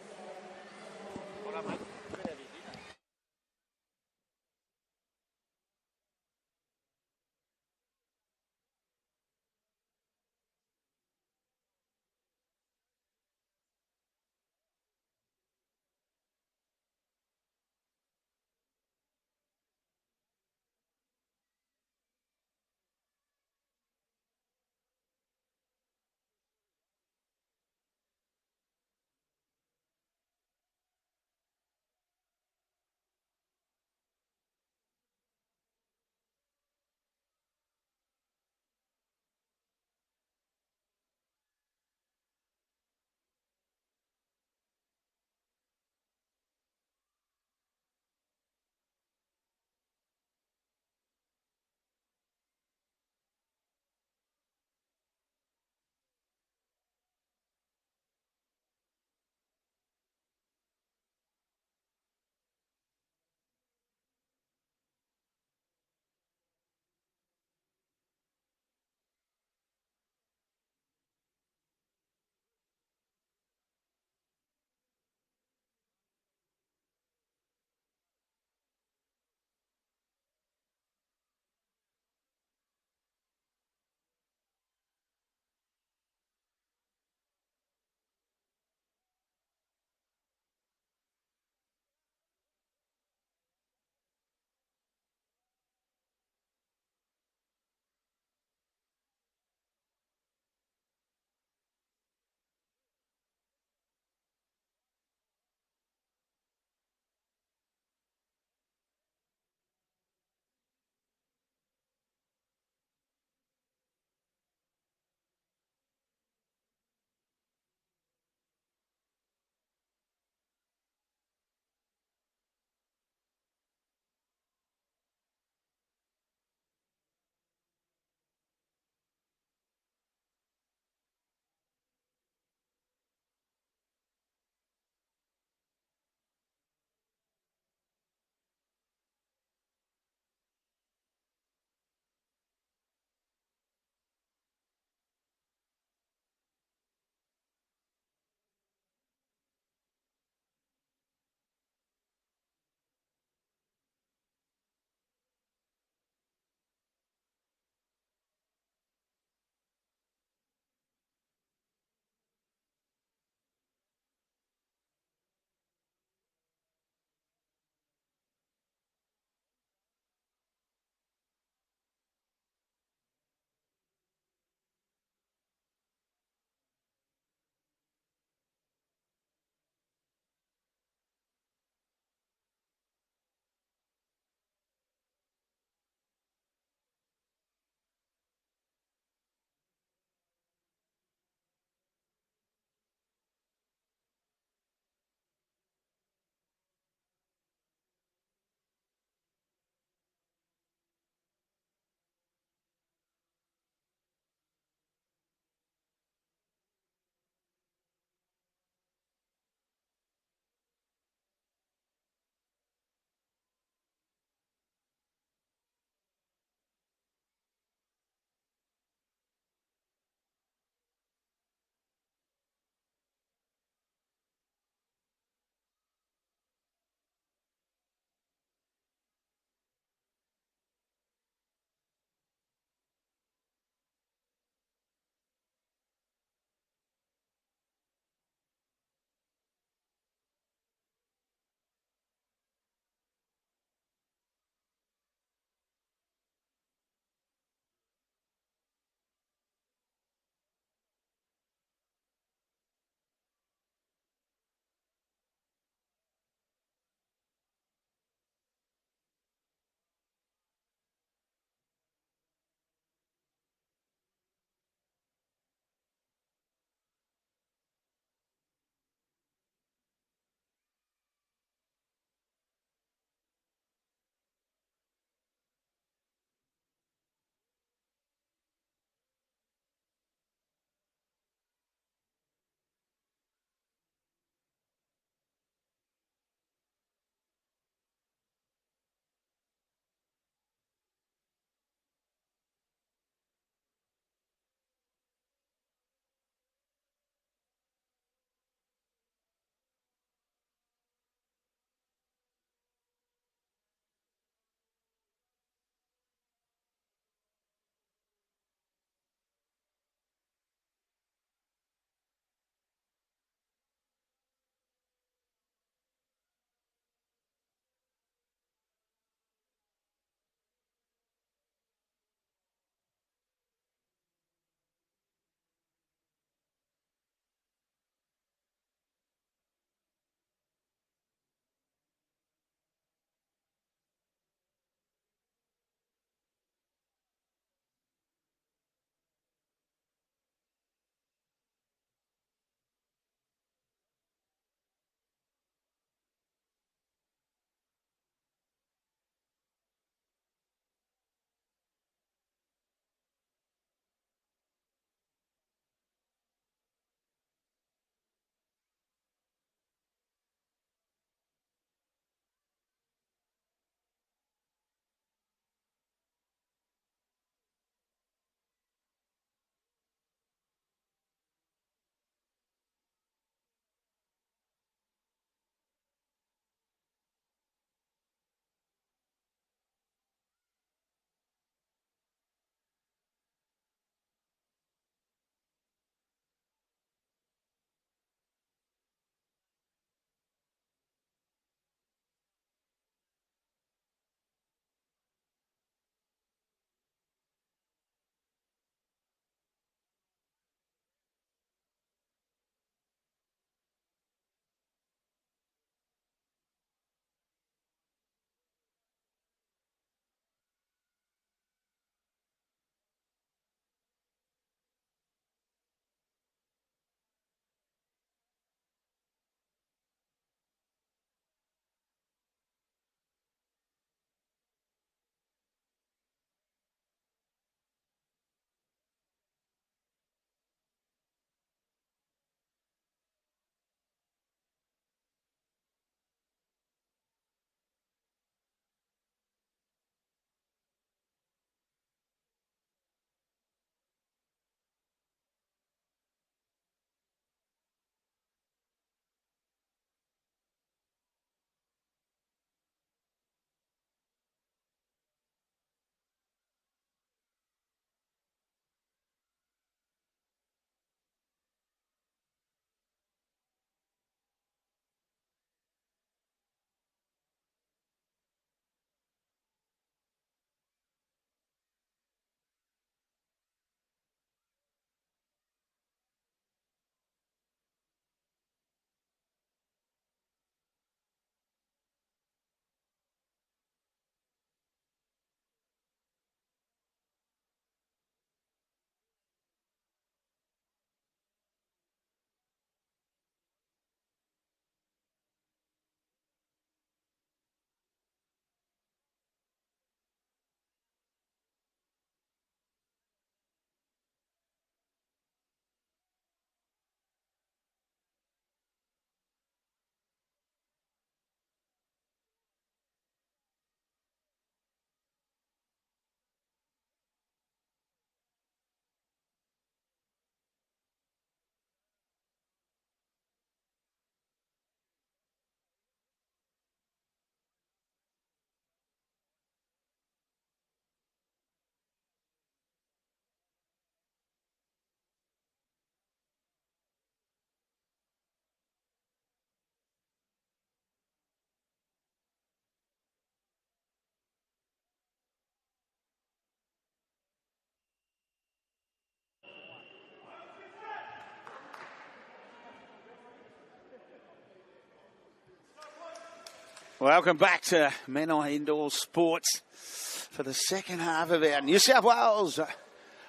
Welcome back to Menai Indoor Sports for the second half of our New South Wales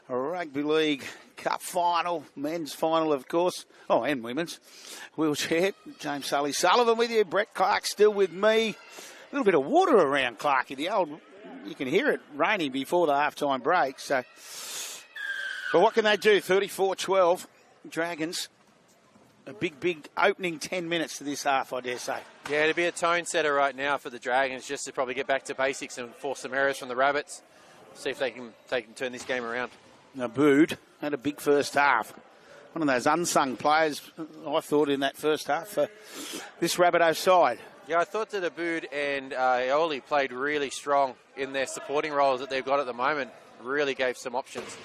Rugby League Cup final, men's final, of course. Oh, and women's. Wheelchair. James Sullivan with you. Brett Clark still with me. A little bit of water around Clarkie. You can hear it raining before the halftime break. So, but what can they do? 34-12. Dragons. A big opening 10 minutes to this half, I dare say. Yeah, it'd be a tone setter right now for the Dragons, just to probably get back to basics and force some errors from the Rabbits. See if they can turn this game around. Abood had a big first half. One of those unsung players, I thought, in that first half for this Rabbitoh side. Yeah, I thought that Abood and Aoli played really strong in their supporting roles that they've got at the moment. Really gave some options.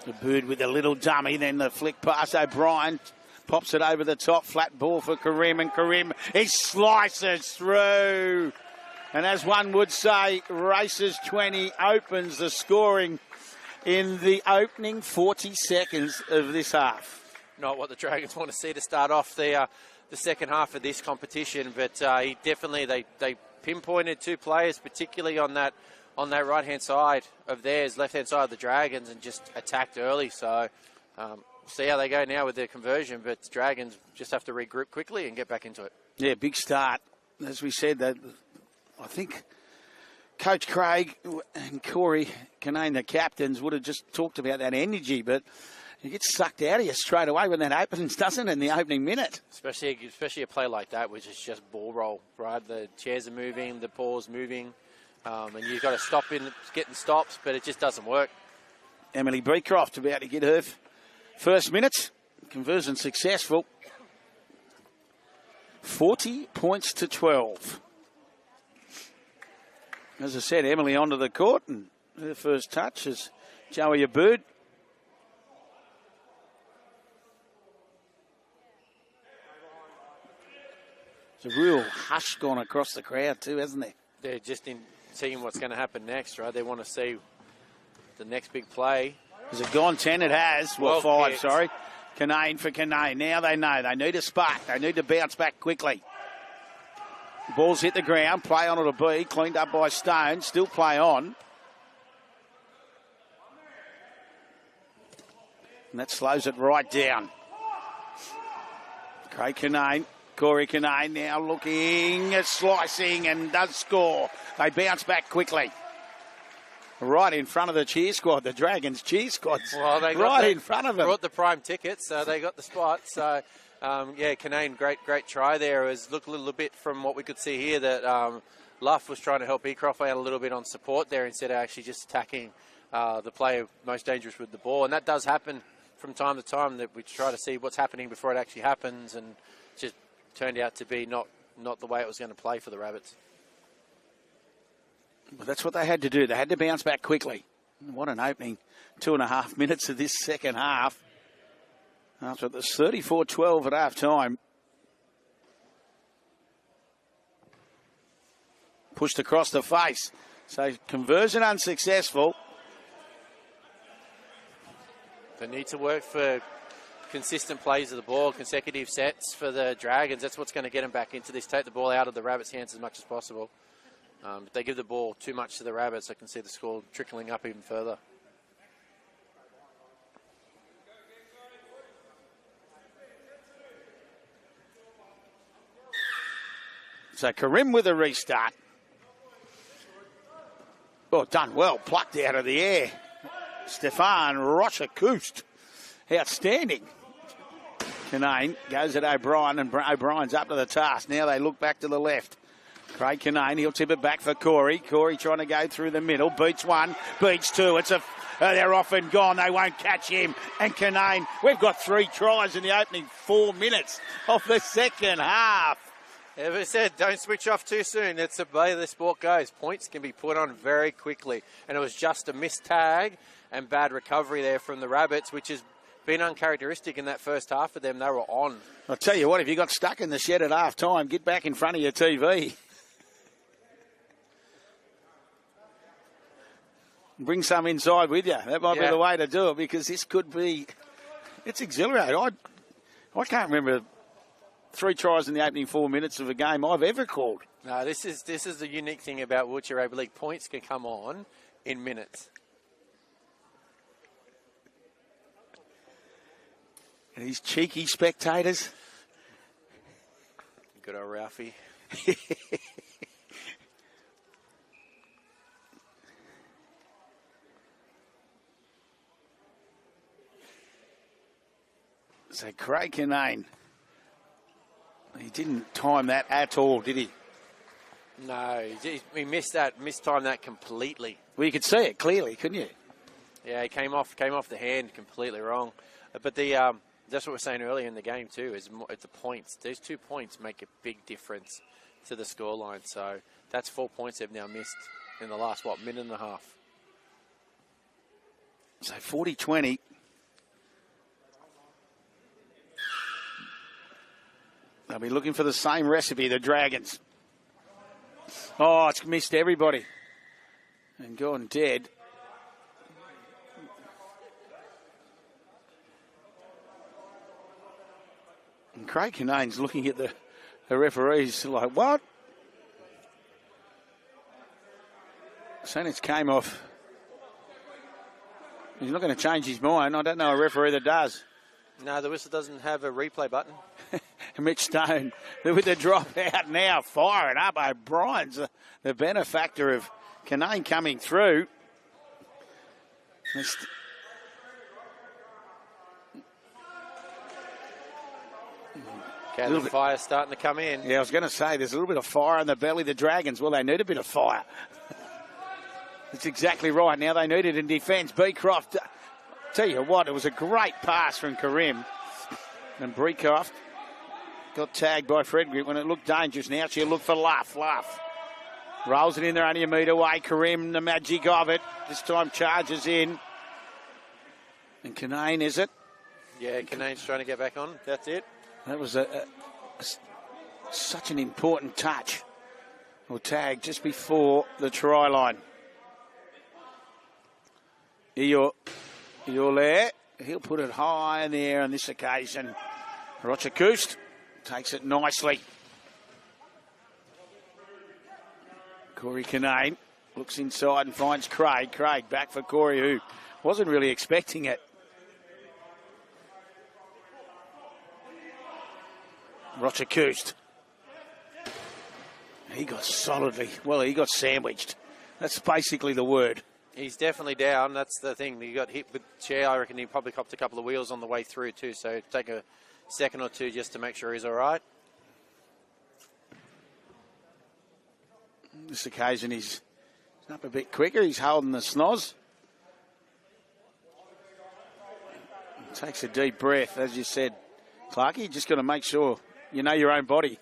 Abood with a little dummy, then the flick pass. O'Brien pops it over the top, flat ball for Karim, and Karim, he slices through. And as one would say, races 20, opens the scoring in the opening 40 seconds of this half. Not what the Dragons want to see to start off the second half of this competition, but they pinpointed two players, particularly on that right-hand side of theirs, left-hand side of the Dragons, and just attacked early. So see how they go now with their conversion, but the Dragons just have to regroup quickly and get back into it. Yeah, big start. As we said, that I think Coach Craig and Corey Canane, the captains, would have just talked about that energy, but it gets sucked out of you straight away when that opens, doesn't it, in the opening minute? Especially a play like that, which is just ball roll, right? The chairs are moving, the ball's moving, and you've got to stop in getting stops, but it just doesn't work. Emily Beecroft about to get her first minutes. Conversion successful. 40 points to 12. As I said, Emily onto the court, and her first touch is Joey Abood. There's a real hush gone across the crowd too, hasn't there? They're just in seeing what's going to happen next, right? They want to see the next big play. Has it gone 10? It has. Well, 5, kicked. Sorry. Canane for Canane. Now they know. They need a spark. They need to bounce back quickly. Ball's hit the ground. Play on it'll be. Cleaned up by Stone. Still play on. And that slows it right down. Craig Canane. Corey Canane now looking at slicing and does score. They bounce back quickly. Right in front of the cheer squad, the Dragons cheer squad. Well, they right in front of them. Brought the prime tickets, so they got the spot. So, Canane, great try there. It was looked a little bit from what we could see here that Luff was trying to help Beecroft out a little bit on support there instead of actually just attacking the player most dangerous with the ball. And that does happen from time to time, that we try to see what's happening before it actually happens, and it just turned out to be not the way it was going to play for the Rabbits. Well, that's what they had to do. They had to bounce back quickly. What an opening 2.5 minutes of this second half. After it was 34-12 at half time. Pushed across the face. So conversion unsuccessful. They need to work for consistent plays of the ball, consecutive sets for the Dragons. That's what's going to get them back into this. Take the ball out of the Rabbits' hands as much as possible. If they give the ball too much to the Rabbits, I can see the score trickling up even further. So Karim with a restart. Oh, done well. Plucked out of the air. Stefan Rocha-Kust. Outstanding. Canane goes at O'Brien, and O'Brien's up to the task. Now they look back to the left. Craig Canane, he'll tip it back for Corey. Corey trying to go through the middle. Beats one, beats two. They're off and gone. They won't catch him. And Canane, we've got 3 tries in the opening 4 minutes of the second half. As I said, don't switch off too soon. That's the way the sport goes. Points can be put on very quickly. And it was just a missed tag and bad recovery there from the Rabbits, which has been uncharacteristic in that first half of them. They were on. I'll tell you what, if you got stuck in the shed at half time, get back in front of your TV. Bring some inside with you. That might be the way to do it, because this could be... It's exhilarating. I can't remember 3 tries in the opening 4 minutes of a game I've ever called. No, this is the unique thing about wheelchair rugby league. Points can come on in minutes. And these cheeky spectators. Good old Ralphie. So Craig Kinane, he didn't time that at all, did he? No, he mistimed that completely. Well, you could see it clearly, couldn't you? Yeah, he came off the hand completely wrong. But that's what we were saying earlier in the game too. Is the points? These 2 points make a big difference to the scoreline. So that's 4 points they've now missed in the last minute and a half. So 40-20. They'll be looking for the same recipe, the Dragons. Oh, it's missed everybody. And gone dead. And Craig Kinane's looking at the referees like, what? Sanich came off. He's not going to change his mind. I don't know a referee that does. No, the whistle doesn't have a replay button. Mitch Stone with the drop out now, firing up. O'Brien's the benefactor of Kinane coming through. Okay, the fire's starting to come in. Yeah, I was going to say, there's a little bit of fire in the belly of the Dragons. Well, they need a bit of fire. That's exactly right. Now they need it in defence. Beecroft, tell you what, it was a great pass from Karim. And Beecroft got tagged by Frederick when it looked dangerous. Now she'll look for Luff. Luff rolls it in there only a metre away. Karim, the magic of it. This time charges in. And Kinane, is it? Yeah, Kinane's trying to get back on. That's it. That was such an important touch. Or tag just before the try line. You're there. He'll put it high in the air on this occasion. Roger Koost takes it nicely. Corey Kinane looks inside and finds Craig. Craig back for Corey, who wasn't really expecting it. Roger Koost. He got he got sandwiched. That's basically the word. He's definitely down. That's the thing. He got hit with the chair. I reckon he probably copped a couple of wheels on the way through too. So take a second or two just to make sure he's all right. This occasion he's up a bit quicker. He's holding the snoz. Takes a deep breath, as you said, Clarkie. You just got to make sure you know your own body.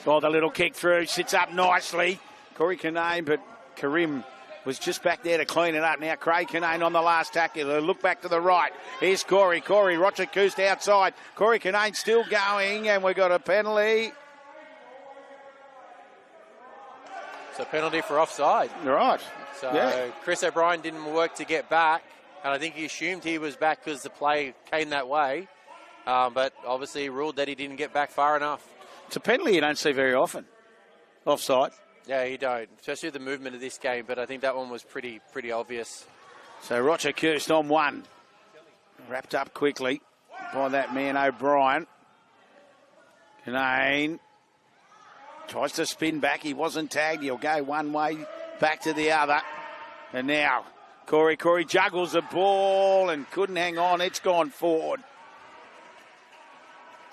Oh, the little kick through. Sits up nicely. Corey Kinane, but Karim was just back there to clean it up. Now Craig Kinane on the last tackle. Look back to the right. Here's Corey. Roger Koost outside. Corey Kinane still going, and we've got a penalty. So penalty for offside. Right. So yeah. Chris O'Brien didn't work to get back, and I think he assumed he was back because the play came that way. But obviously he ruled that he didn't get back far enough. It's a penalty you don't see very often. Offside. Yeah, you don't, especially the movement of this game, but I think that one was pretty obvious. So Roger Koost on one. Wrapped up quickly by that man O'Brien. Kinane tries to spin back. He wasn't tagged. He'll go one way, back to the other. And now Corey juggles the ball and couldn't hang on. It's gone forward.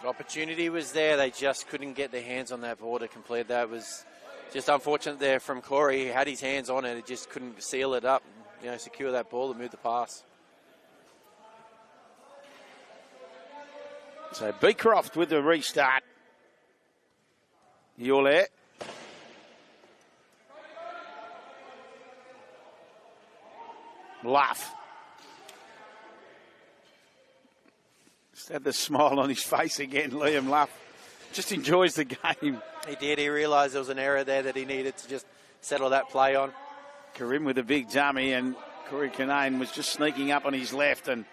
The opportunity was there. They just couldn't get their hands on that ball to complete that. It was just unfortunate there from Corey. He had his hands on it. He just couldn't seal it up, secure that ball and move the pass. So Beecroft with the restart. You're there. Luff. Just had the smile on his face again, Liam Luff. Just enjoys the game. He did. He realised there was an error there that he needed to just settle that play on. Karim with a big dummy, and Corey Kinane was just sneaking up on his left and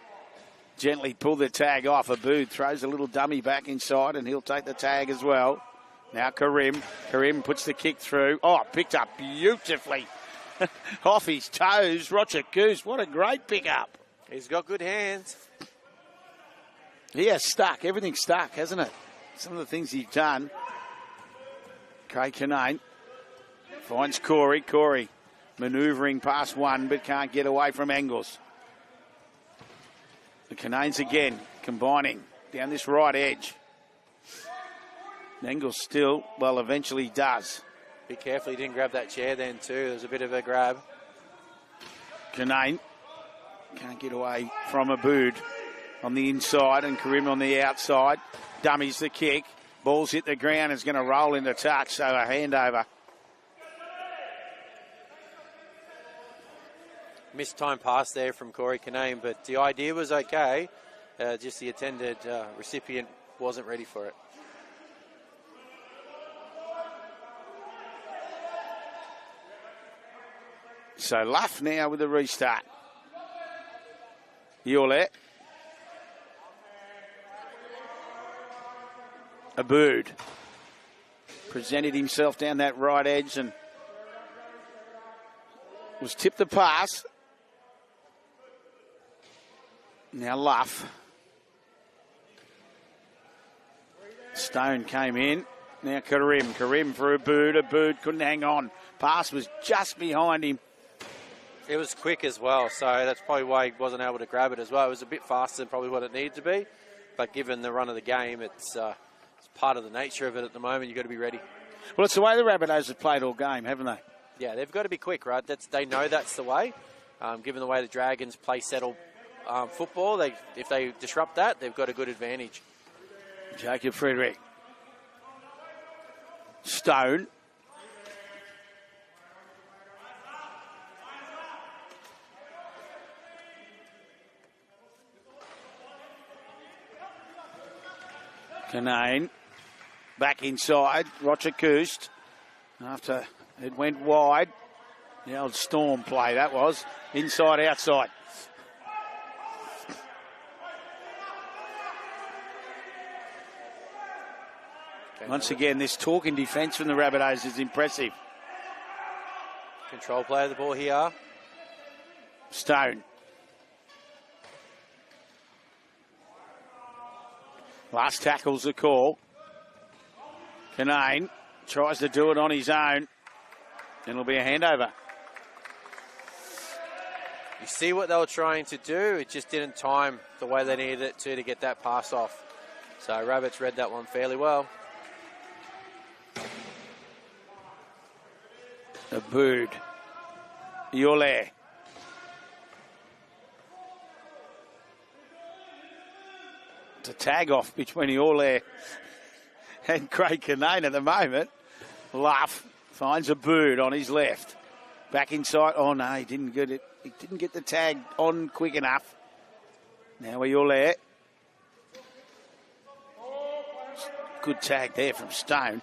gently pulled the tag off. Abood throws a little dummy back inside, and he'll take the tag as well. Now Karim. Karim puts the kick through. Oh, picked up beautifully. Off his toes. Roger Goose. What a great pick-up. He's got good hands. He has stuck. Everything's stuck, hasn't it? Some of the things he's done. Craig Kinane finds Corey. Corey manoeuvring past one, but can't get away from Engels. The Kinanes again combining down this right edge. Engels still, well, eventually does. Be careful he didn't grab that chair then too. There's a bit of a grab. Kinane can't get away from Abood on the inside and Karim on the outside. Dummies the kick. Ball's hit the ground. Is going to roll into touch, so a handover. Missed time pass there from Corey Kinane, but the idea was okay. Just the intended recipient wasn't ready for it. So Luff now with a restart. Hewlett. Abood presented himself down that right edge and was tipped the pass. Now Luff. Stone came in. Now Karim. Karim for Abood. Abood couldn't hang on. Pass was just behind him. It was quick as well, so that's probably why he wasn't able to grab it as well. It was a bit faster than probably what it needed to be, but given the run of the game, it's part of the nature of it at the moment. You've got to be ready. Well, it's the way the Rabbitohs have played all game, haven't they? Yeah, they've got to be quick, right? They know that's the way. Given the way the Dragons play settle football, if they disrupt that, they've got a good advantage. Jacob Frederick. Stone. Kinane back inside. Roger Koost after it went wide. The old Storm play that was. Inside, outside. Once again, this talking defence from the Rabbitohs is impressive. Control play of the ball here. Stone. Last tackle's the call. Kinane tries to do it on his own. It'll be a handover. You see what they were trying to do. It just didn't time the way they needed it to get that pass off. So Rabbits read that one fairly well. Abood. Yole. It's a tag off between Yole and Craig Kinane at the moment. Luff finds Abood on his left. Back inside. Oh no, he didn't get it. He didn't get the tag on quick enough. Now Yole. Good tag there from Stone.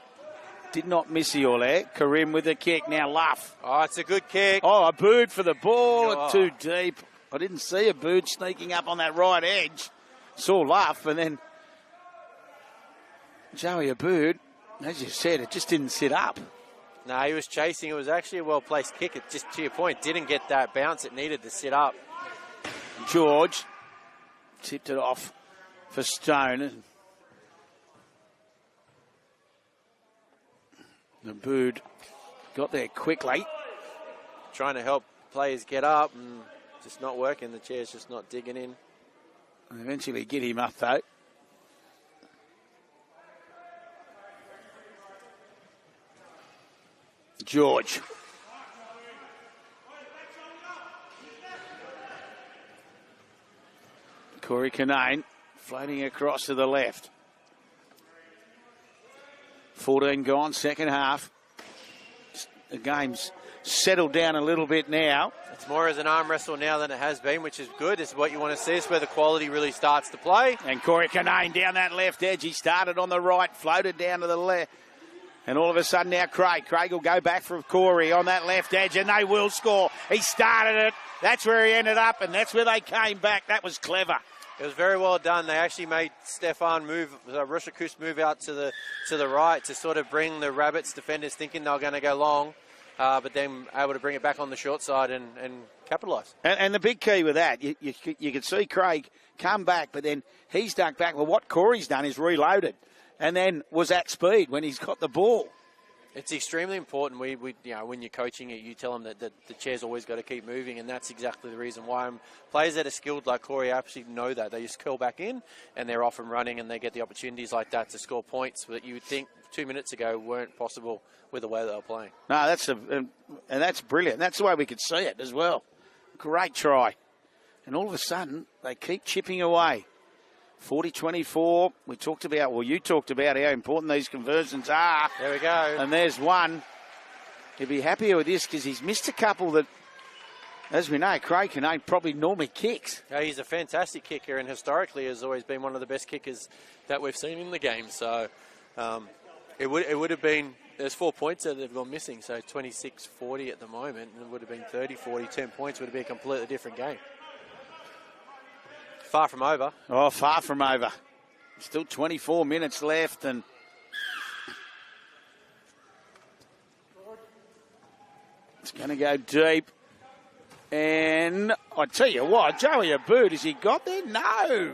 Did not miss Yole. Karim with the kick. Now Luff. Oh, it's a good kick. Oh, Abood for the ball. Too deep. I didn't see Abood sneaking up on that right edge. Saw Luff and then Joey Abood, as you said, it just didn't sit up. No, he was chasing. It was actually a well-placed kick. It just, to your point, didn't get that bounce it needed to sit up. George tipped it off for Stone. Abood got there quickly. Trying to help players get up and just not working. The chair's just not digging in. Eventually get him up though. George. Corey Kinane floating across to the left. 14 gone, second half. The game's settled down a little bit now. It's more as an arm wrestle now than it has been, which is good. It's what you want to see. It's where the quality really starts to play. And Corey Kinane down that left edge. He started on the right, floated down to the left. And all of a sudden now Craig will go back for Corey on that left edge, and they will score. He started it. That's where he ended up, and that's where they came back. That was clever. It was very well done. They actually made Stefan move, Rushakus move out to the right to sort of bring the Rabbits defenders thinking they were going to go long, but then able to bring it back on the short side and capitalise. And the big key with that, you can see Craig come back, but then he's ducked back. Well, what Corey's done is reloaded and then was at speed when he's got the ball. It's extremely important. We when you're coaching it, you tell them that the chair's always got to keep moving, and that's exactly the reason why. Players that are skilled like Corey absolutely know that. They just curl back in, and they're off and running, and they get the opportunities like that to score points that you would think 2 minutes ago weren't possible with the way they were playing. No, that's brilliant. That's the way we could see it as well. Great try. And all of a sudden, they keep chipping away. 40-24. You talked about how important these conversions are. There we go. And there's one. He'll be happier with this because he's missed a couple that, as we know, Craig Canane probably normally kicks. Yeah, he's a fantastic kicker and historically has always been one of the best kickers that we've seen in the game. So it would have been, there's 4 points that have gone missing, so 26-40 at the moment, and it would have been 30-40, 10 points would have been a completely different game. Far from over. Oh, far from over. Still 24 minutes left, and it's going to go deep. And I tell you what, Joey Abood, has he got there? No.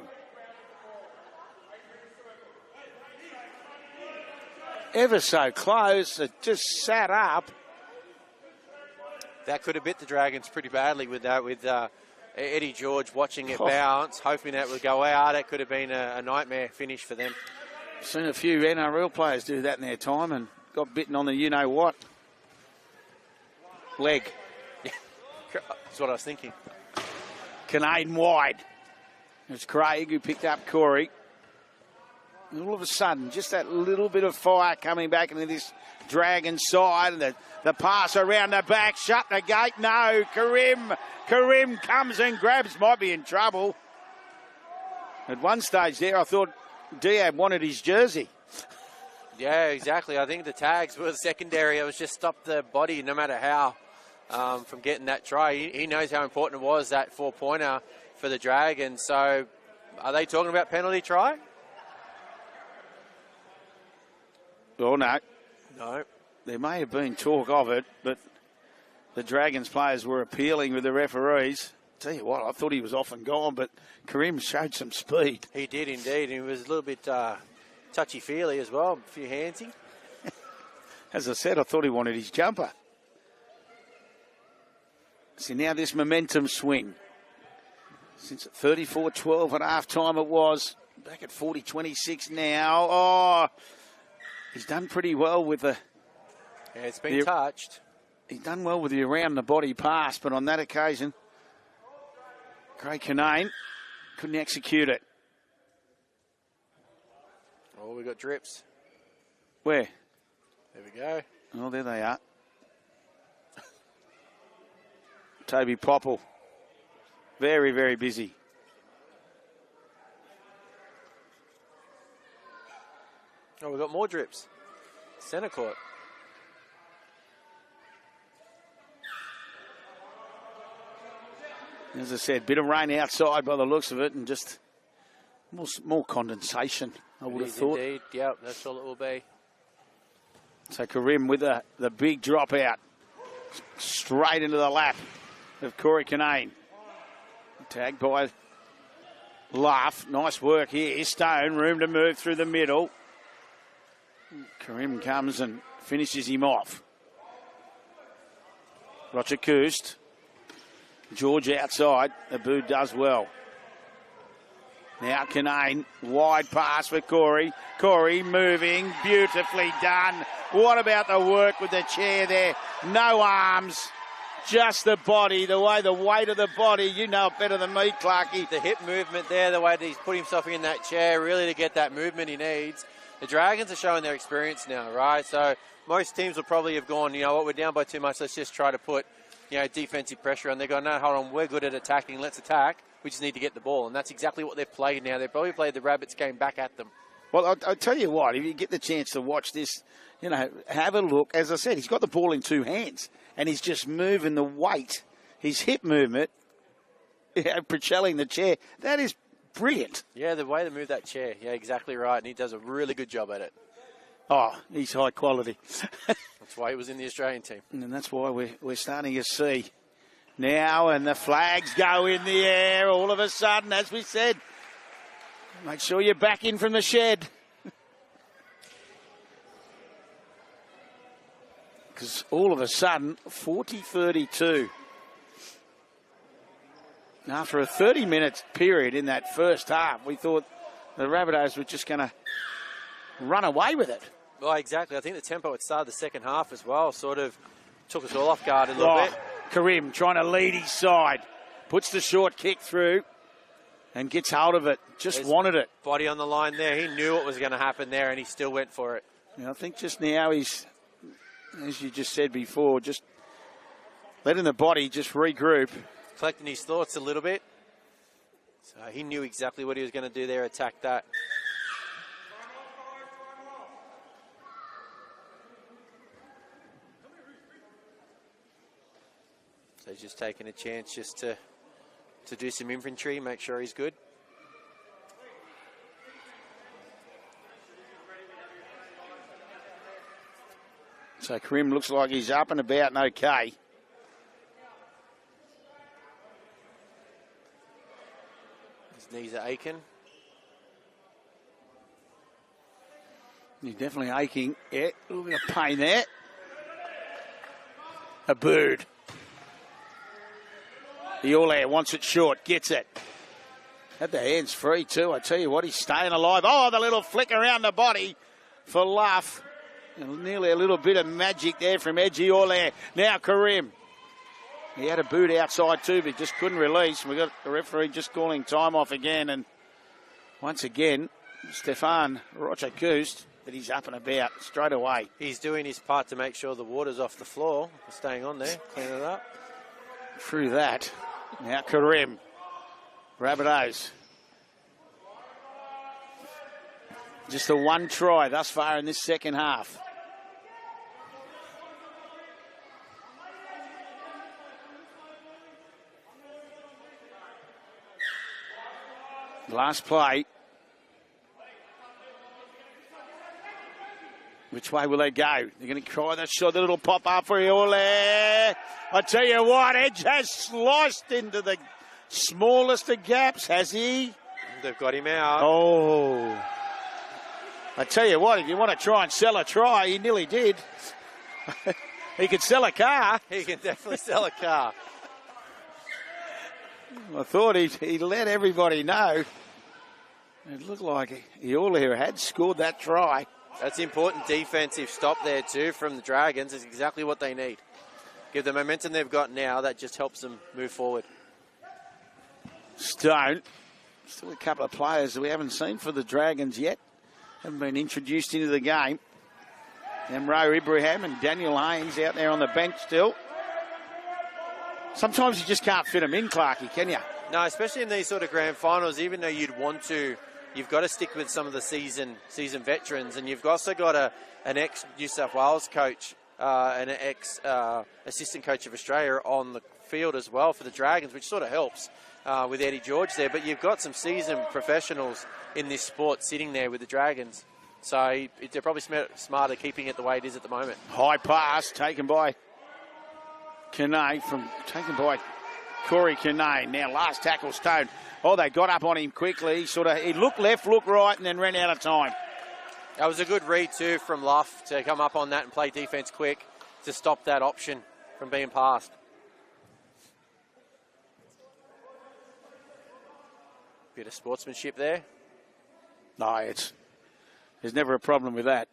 Ever so close. It just sat up. That could have bit the Dragons pretty badly with that, with Eddie George watching it bounce, hoping that would go out. It could have been a nightmare finish for them. I've seen a few NRL players do that in their time and got bitten on the you-know-what. Leg. That's what I was thinking. Canadian wide. It's Craig who picked up Corey. And all of a sudden, just that little bit of fire coming back into this Dragon side. And the pass around the back. Shut the gate. No. Karim comes and grabs. Might be in trouble. At one stage there, I thought Diab wanted his jersey. Yeah, exactly. I think the tags were secondary. It was just stop the body no matter how from getting that try. He knows how important it was, that 4-pointer for the Dragons. So are they talking about penalty try? Oh, no. No. There may have been talk of it, but the Dragons players were appealing with the referees. Tell you what, I thought he was off and gone, but Karim showed some speed. He did indeed. He was a little bit touchy-feely as well, a few handsy. As I said, I thought he wanted his jumper. See, now this momentum swing. Since at 34-12 at half-time it was. Back at 40-26 now. Oh, he's done pretty well with the... Yeah, it's been touched. He's done well with the around-the-body pass, but on that occasion, Craig Canane couldn't execute it. Oh, we got drips. Where? There we go. Oh, there they are. Toby Popple. Very, very busy. Oh, we've got more drips. Centre court. As I said, bit of rain outside by the looks of it, and just more condensation, I would have thought. Indeed, yep, that's all it will be. So Karim with the big drop out, straight into the lap of Corey Canane. Tagged by Luff. Nice work here. Stone, room to move through the middle. Karim comes and finishes him off. Roger Koost. George outside. Abood does well. Now Canane, wide pass for Corey. Corey moving, beautifully done. What about the work with the chair there? No arms, just the body, the weight of the body. You know it better than me, Clarkie. The hip movement there, the way that he's put himself in that chair, really to get that movement he needs. The Dragons are showing their experience now, right? So most teams will probably have gone, you know what, we're down by too much, let's just try to put, you know, defensive pressure on. They're going, no, hold on, we're good at attacking, let's attack. We just need to get the ball. And that's exactly what they've played now. They've probably played the Rabbits game back at them. Well, I'll tell you what, if you get the chance to watch this, you know, have a look. As I said, he's got the ball in two hands, and he's just moving the weight, his hip movement, propelling the chair. That is brilliant. Yeah, the way to move that chair. Yeah, exactly right. And he does a really good job at it. Oh, he's high quality. That's why he was in the Australian team. And that's why we're starting to see now, and the flags go in the air all of a sudden, as we said. Make sure you're back in from the shed. Because all of a sudden, 40-32. After a 30-minute period in that first half, we thought the Rabbitohs were just going to run away with it. Well, exactly. I think the tempo at the start of the second half as well sort of took us all off guard a little bit. Karim trying to lead his side. Puts the short kick through and gets hold of it. Just wanted it. Body on the line there. He knew what was going to happen there, and he still went for it. And I think just now he's, as you just said before, just letting the body just regroup. Collecting his thoughts a little bit. So he knew exactly what he was going to do there, attack that. So he's just taking a chance just to do some infantry, make sure he's good. So Karim looks like he's up and about and okay. His knees are aching. He's definitely aching. Yeah, a little bit of pain there. A bird. The All-Air wants it short, gets it. Had the hands free too, I tell you what, he's staying alive. Oh, the little flick around the body for Luff. And nearly a little bit of magic there from Edgy All-Air. Now Karim. He had a boot outside too, but he just couldn't release. We got the referee just calling time off again. And once again, Stefan Rochakust, but he's up and about straight away. He's doing his part to make sure the water's off the floor. Staying on there, cleaning it up. Through that. Now Karim. Rabbitohs. Just the one try thus far in this second half. Last play. Which way will they go? They're going to try the shot, the little pop up for Ole. I tell you what, Edge has sliced into the smallest of gaps, has he? They've got him out. Oh. I tell you what, if you want to try and sell a try, he nearly did. He could sell a car. He can definitely sell a car. I thought he'd let everybody know. It looked like Eola had scored that try. That's important defensive stop there too from the Dragons. Is exactly what they need. Give the momentum they've got now, that just helps them move forward. Stone. Still a couple of players that we haven't seen for the Dragons yet. Haven't been introduced into the game. Emro Ibrahim and Daniel Haynes out there on the bench still. Sometimes you just can't fit them in, Clarkie, can you? No, especially in these sort of grand finals, even though you'd want to, you've got to stick with some of the seasoned veterans, and you've also got an ex-New South Wales coach, and an ex-assistant coach of Australia on the field as well for the Dragons, which sort of helps with Eddie George there. But you've got some seasoned professionals in this sport sitting there with the Dragons. So they're probably smarter keeping it the way it is at the moment. High pass taken by Kanay taken by Corey Kanay. Now last tackle Stone. Oh, they got up on him quickly. He looked left, looked right, and then ran out of time. That was a good read too from Luff to come up on that and play defense quick to stop that option from being passed. Bit of sportsmanship there. No, there's never a problem with that.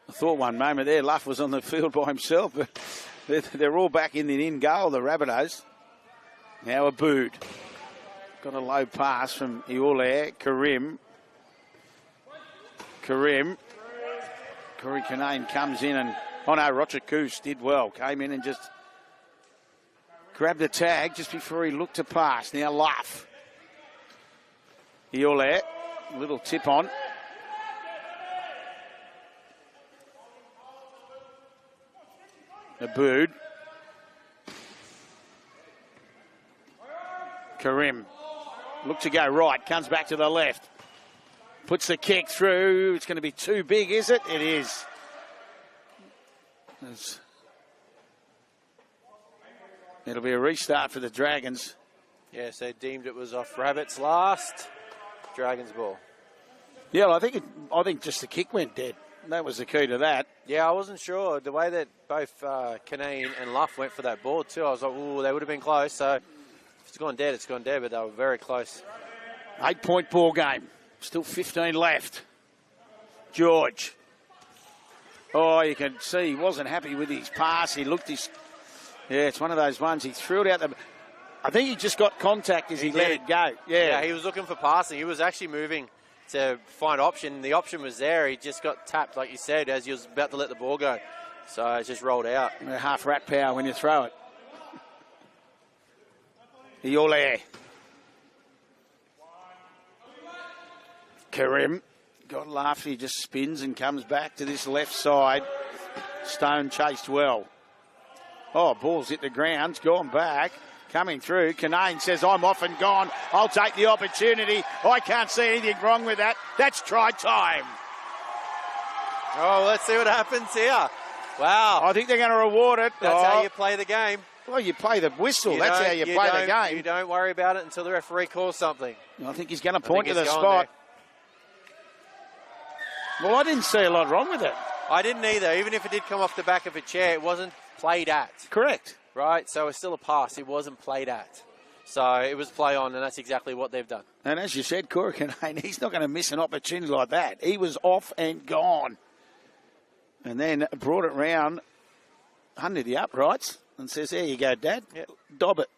I thought one moment there Luff was on the field by himself, but they're all back in the goal, the Rabbitohs. Now Abood. Got a low pass from Eolair. Karim. Corey Kanane comes in and, oh no, Rochakus did well. Came in and just grabbed the tag just before he looked to pass. Now Luff. Eolair. Little tip on. Abood. Karim. Look to go right. Comes back to the left. Puts the kick through. It's going to be too big, is it? It is. It'll be a restart for the Dragons. Yes, they deemed it was off Rabbits last. Dragons ball. Yeah, well, I think just the kick went dead. That was the key to that. Yeah, I wasn't sure. The way that both Canane and Luff went for that ball too, I was like, ooh, they would have been close. So if it's gone dead, it's gone dead, but they were very close. 8-point ball game. Still 15 left. George. Oh, you can see he wasn't happy with his pass. He looked his... Yeah, it's one of those ones. He threw it out. I think he just got contact as he let it go. Yeah, he was looking for passing. He was actually moving to find option. The option was there. He just got tapped, like you said, as he was about to let the ball go. So it just rolled out. Half rat power when you throw it. Iole. Karim. Got laughed. He just spins and comes back to this left side. Stone chased well. Oh, ball's hit the ground. It's gone back. Coming through. Canane says, I'm off and gone. I'll take the opportunity. I can't see anything wrong with that. That's try time. Oh, let's see what happens here. Wow. I think they're going to reward it. That's how you play the game. Well, you play the whistle. That's how you play the game. You don't worry about it until the referee calls something. I think he's going to point to the spot. Well, I didn't see a lot wrong with it. I didn't either. Even if it did come off the back of a chair, it wasn't played at. Correct. Right? So it's still a pass. It wasn't played at. So it was play on, and that's exactly what they've done. And as you said, Corey Canane, he's not going to miss an opportunity like that. He was off and gone. And then brought it round under the uprights and says, there you go, Dad. Yep. Dob it.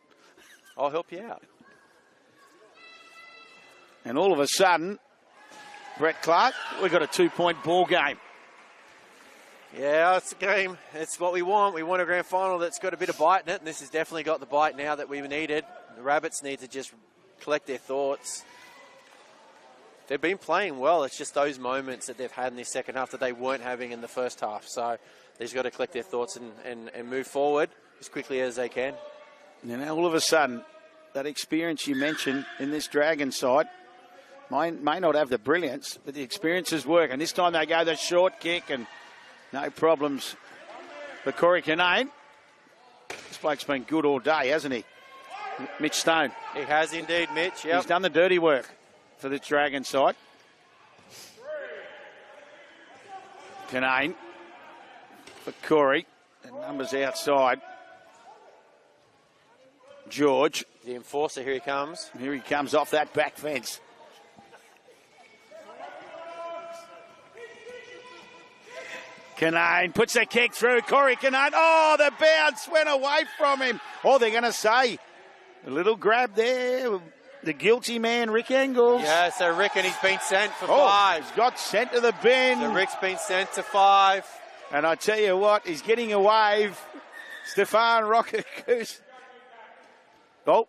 I'll help you out. And all of a sudden, Brett Clark, we've got a 2-point ball game. Yeah, it's a game. It's what we want. We want a grand final that's got a bit of bite in it, and this has definitely got the bite now that we needed. The Rabbits need to just collect their thoughts. They've been playing well. It's just those moments that they've had in this second half that they weren't having in the first half. So they've got to collect their thoughts and move forward as quickly as they can. And now all of a sudden, that experience you mentioned in this Dragon side may not have the brilliance, but the experience is working. This time they go the short kick and no problems for Corey Canane. This bloke's been good all day, hasn't he? Mitch Stone. He has indeed, Mitch. Yep. He's done the dirty work for the Dragon side. Canane for Corey. And numbers outside. George. The enforcer, here he comes. Here he comes off that back fence. Canane puts a kick through. Corey Canane. Oh, the bounce went away from him. Oh, they're going to say a little grab there. The guilty man, Rick Engels. Yeah, so Rick, and he's been sent for 5. He's got sent to the bin. So Rick's been sent to 5. And I tell you what, he's getting a wave. Stefan Rockacoos. Oh.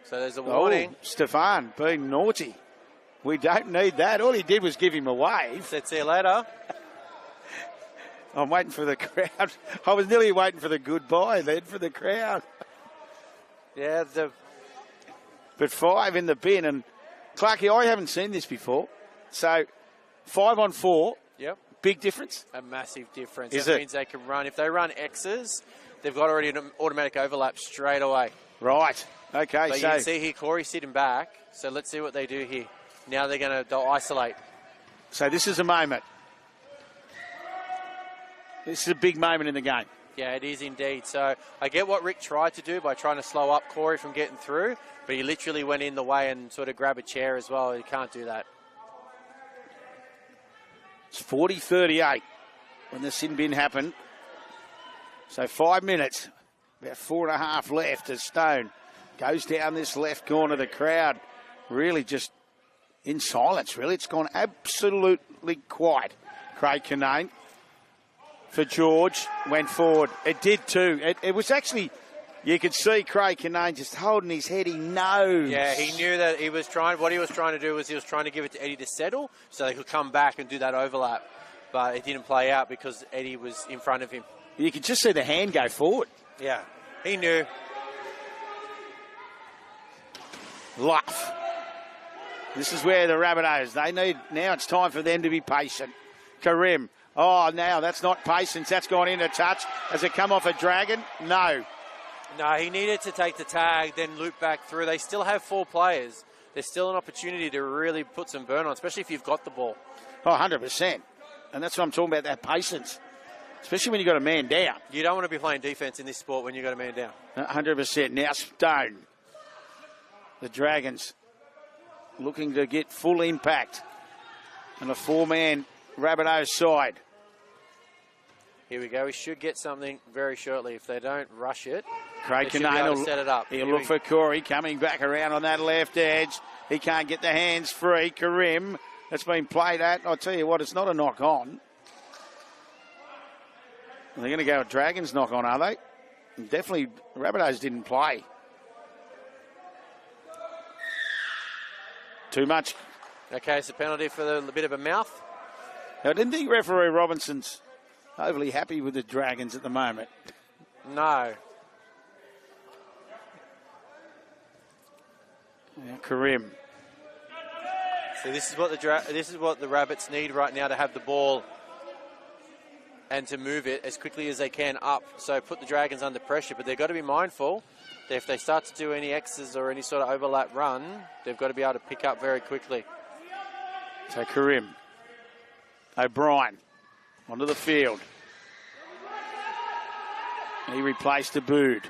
So there's a warning. Stefan being naughty. We don't need that. All he did was give him a wave. Said, see you later. I'm waiting for the crowd. I was nearly waiting for the goodbye then for the crowd. Yeah, but 5 in the bin. And Clarkie, I haven't seen this before. So 5 on 4. Yep. Big difference? A massive difference. That means they can run. If they run X's, they've got already an automatic overlap straight away. Right. Okay. But you can see here, Corey's sitting back. So let's see what they do here. Now they'll isolate. So this is a moment. This is a big moment in the game. Yeah, it is indeed. So I get what Rick tried to do by trying to slow up Corey from getting through, but he literally went in the way and sort of grabbed a chair as well. He can't do that. It's 40-38 when the sin bin happened. So 5 minutes, about 4.5 left as Stone goes down this left corner. The crowd really just in silence, really. It's gone absolutely quiet. Craig Canane for George went forward. It did too. It was actually, you could see Craig Canane just holding his head. He knows. Yeah, he knew that what he was trying to do was he was trying to give it to Eddie to settle so they could come back and do that overlap. But it didn't play out because Eddie was in front of him. You could just see the hand go forward. Yeah, he knew. Luff. This is where the Rabbitohs, they need, now it's time for them to be patient. Karim. Oh, now that's not patience. That's gone into touch. Has it come off a Dragon? No. No, he needed to take the tag, then loop back through. They still have 4 players. There's still an opportunity to really put some burn on, especially if you've got the ball. Oh, 100%. And that's what I'm talking about, that patience. Especially when you've got a man down. You don't want to be playing defence in this sport when you've got a man down. 100%. Now Stone. The Dragons looking to get full impact on a 4-man Rabbitohs side. Here we go. We should get something very shortly. If they don't rush it, Craig they should be able to Canane set it up. He'll look for Corey coming back around on that left edge. He can't get the hands free. Karim, that's been played at. I'll tell you what, it's not a knock on. They're going to go with Dragons knock on, are they? Definitely, Rabbitohs didn't play. Too much. Okay, it's a penalty for the bit of a mouth. I didn't think referee Robinson's overly happy with the Dragons at the moment. No. Yeah, Karim. See, this is what the Rabbits need right now to have the ball and to move it as quickly as they can up. So put the Dragons under pressure, but they've got to be mindful that if they start to do any X's or any sort of overlap run, they've got to be able to pick up very quickly. So Karim. O'Brien onto the field. He replaced Abood.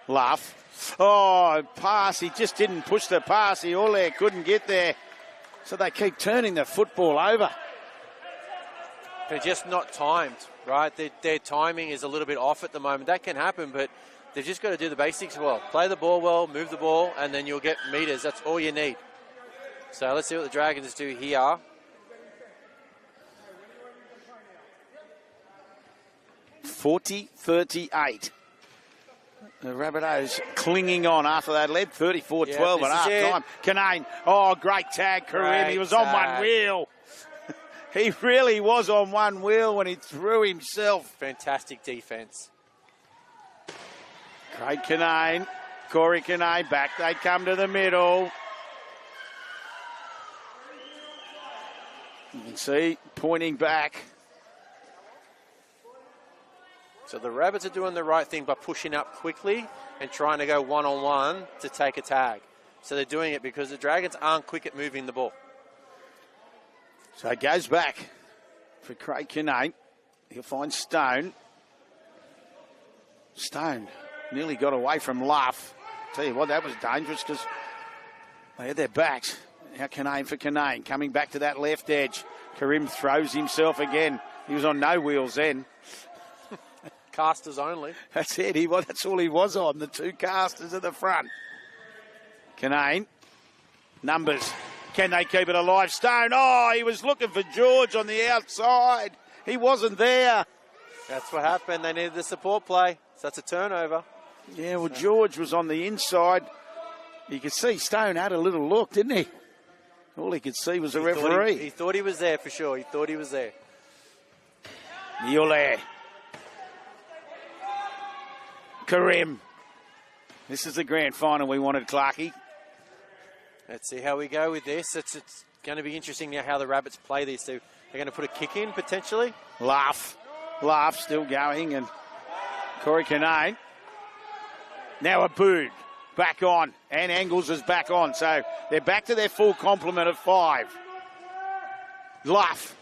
Luff. Oh, pass. He just didn't push the pass. He all there couldn't get there. So they keep turning the football over. They're just not timed, right? Their timing is a little bit off at the moment. That can happen, but they've just got to do the basics well. Play the ball well, move the ball, and then you'll get meters. That's all you need. So let's see what the Dragons do here. (40-38). The Rabbitohs clinging on after that lead. 34-12 at half time. Canane. Oh, great tag, Karim. He was on one wheel. He really was on one wheel when he threw himself. Fantastic defence. Craig Canane. Corey Canane back. They come to the middle. You can see pointing back. So the Rabbits are doing the right thing by pushing up quickly and trying to go one-on-one to take a tag. So they're doing it because the Dragons aren't quick at moving the ball. So it goes back for Craig Canane. He'll find Stone. Stone nearly got away from Luff. Tell you what, that was dangerous because they had their backs. Now Canane for Canane. Coming back to that left edge. Karim throws himself again. He was on no wheels then. Casters only. That's it. That's all he was on, the 2 casters at the front. Canane. Numbers. Can they keep it alive? Stone. Oh, he was looking for George on the outside. He wasn't there. That's what happened. They needed the support play. So that's a turnover. Yeah, well, George was on the inside. You could see Stone had a little look, didn't he? All he could see was the referee. He thought he was there for sure. He thought he was there. Yule. Karim. This is the grand final we wanted, Clarkie. Let's see how we go with this. It's going to be interesting now how the Rabbits play this. They're going to put a kick in, potentially. Luff still going, and Corey Canane. Now Abood back on, and Angles is back on. So they're back to their full complement of 5. Luff.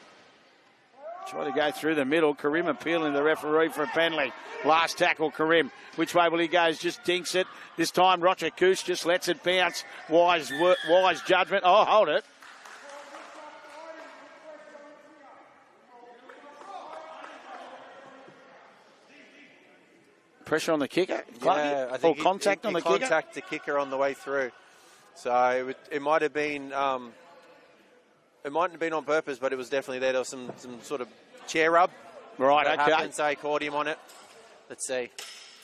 Try to go through the middle. Karim appealing to the referee for a penalty. Last tackle, Karim. Which way will he go? Just dinks it. This time, Roger Coos just lets it bounce. Wise judgment. Oh, hold it. Pressure on the kicker? Yeah, I think contact on the kicker? Contact the kicker on the way through. So it might have been... it mightn't have been on purpose, but it was definitely there. There was some sort of chair rub. Right, okay. Happened, so he caught him on it. Let's see.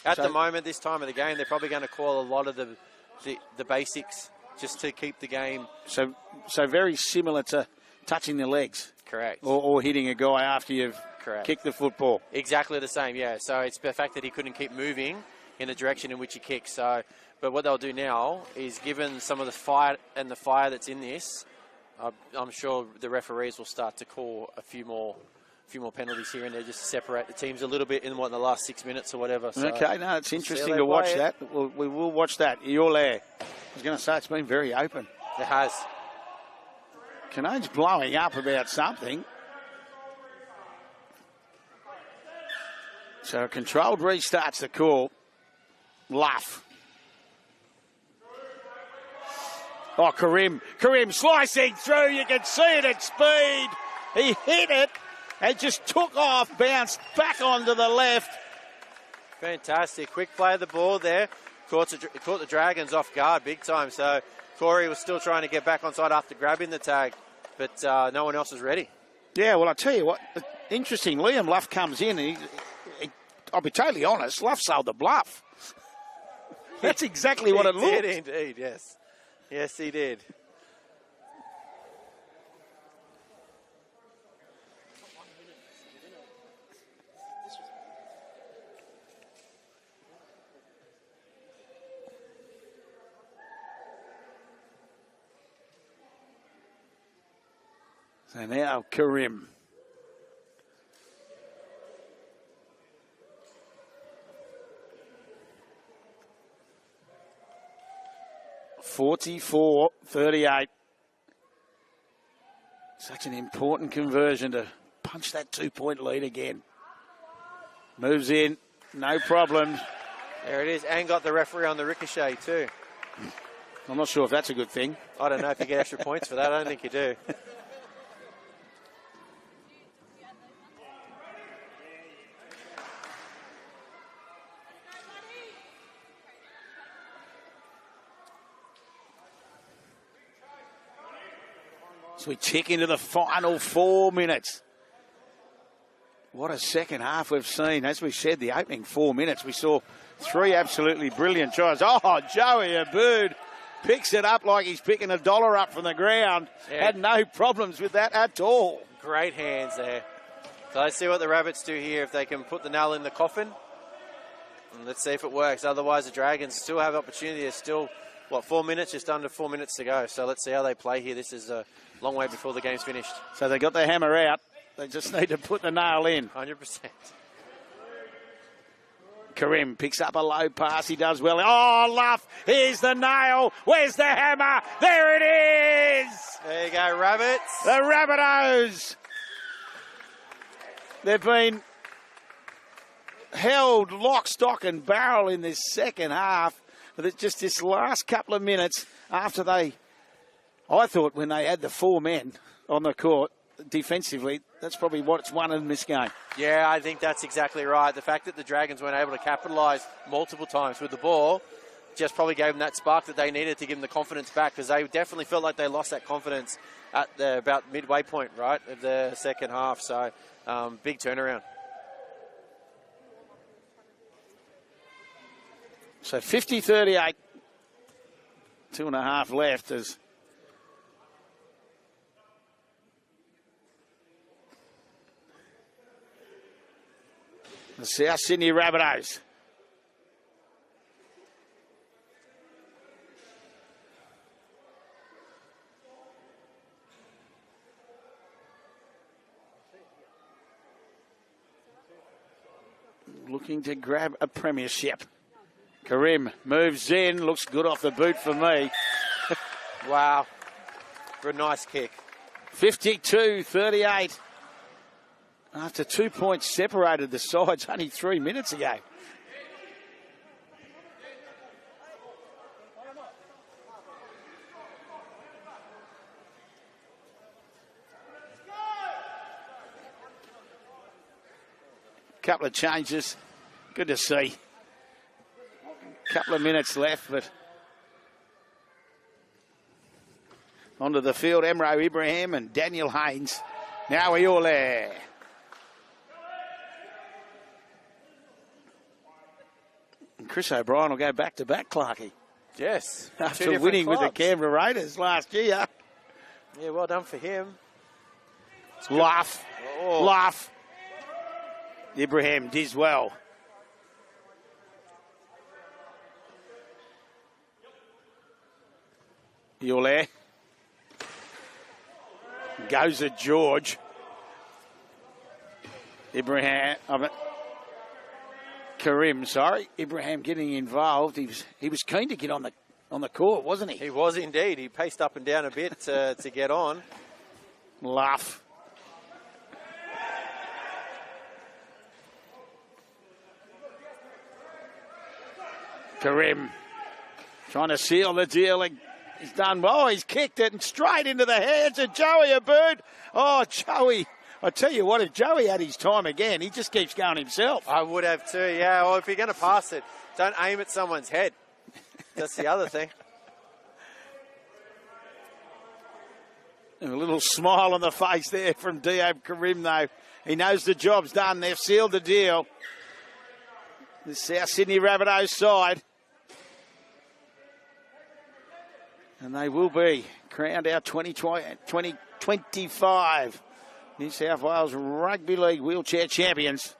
At the moment, this time of the game, they're probably going to call a lot of the basics just to keep the game. So very similar to touching the legs. Correct. Or hitting a guy after you've Correct. kick the football. Exactly the same, yeah. So it's the fact that he couldn't keep moving in the direction in which he kicked. So, but what they'll do now is, given some of the fight and the fire that's in this, I'm sure the referees will start to call a few more penalties here and there just to separate the teams a little bit in the last 6 minutes or whatever. So okay, no, it's interesting to watch that. We will watch that. You're there. I was going to say, it's been very open. It has. Canane's blowing up about something. So a controlled restart's the call. Luff. Oh, Karim slicing through. You can see it at speed. He hit it and just took off, bounced back onto the left. Fantastic. Quick play of the ball there. Caught the Dragons off guard big time. So Corey was still trying to get back onside after grabbing the tag, but no one else was ready. Yeah, well, I'll tell you what. Interesting. Liam Luff comes in and I'll be totally honest, Luff sold the bluff. That's exactly what it looked. He did indeed, yes. Yes, he did. So now Karim. (44-38). Such an important conversion to punch that 2-point lead again. Moves in, no problem. There it is, and got the referee on the ricochet too. I'm not sure if that's a good thing. I don't know if you get extra points for that. I don't think you do. So we tick into the final 4 minutes. What a second half we've seen. As we said, the opening 4 minutes, we saw 3 absolutely brilliant tries. Oh, Joey Abood picks it up like he's picking $1 up from the ground. Yeah. Had no problems with that at all. Great hands there. So let's see what the Rabbits do here, if they can put the nail in the coffin. And let's see if it works. Otherwise, the Dragons still have opportunity. There's still, 4 minutes? Just under 4 minutes to go. So let's see how they play here. This is a long way before the game's finished. So they got their hammer out. They just need to put the nail in. 100%. Karim picks up a low pass. He does well. Oh, Luff. Here's the nail. Where's the hammer? There it is. There you go, Rabbits. The Rabbitohs. They've been held lock, stock and barrel in this second half. But it's just this last couple of minutes after I thought when they had the 4 men on the court defensively, that's probably what's won in this game. Yeah, I think that's exactly right. The fact that the Dragons weren't able to capitalise multiple times with the ball just probably gave them that spark that they needed to give them the confidence back, because they definitely felt like they lost that confidence at the about midway point, right, of the second half. So, big turnaround. So 50-38, 2.5 left as the South Sydney Rabbitohs. Looking to grab a premiership. Karim moves in, looks good off the boot for me. Wow. Good, nice kick. 52-38. After 2 points separated the sides only 3 minutes ago. Couple of changes. Good to see. Couple of minutes left, but onto the field, Emro Ibrahim and Daniel Haynes. Now we all there. And Chris O'Brien will go back-to-back, Clarkie. Yes. After winning with the Canberra Raiders last year. Yeah, well done for him. Laugh. Oh. Laugh. Ibrahim does well. You're there. Goes at George. Karim, sorry. Ibrahim getting involved. He was keen to get on the court, wasn't he? He was indeed. He paced up and down a bit to get on. Laugh. Karim trying to seal the deal. He's done well. He's kicked it and straight into the hands of Joey Abboud. Oh, Joey. I tell you what, if Joey had his time again, he just keeps going himself. I would have too, yeah. Well, if you're going to pass it, don't aim at someone's head. That's the other thing. And a little smile on the face there from Diab Karim, though. He knows the job's done. They've sealed the deal. The South Sydney Rabbitohs side. And they will be crowned our 2025 New South Wales Rugby League wheelchair champions.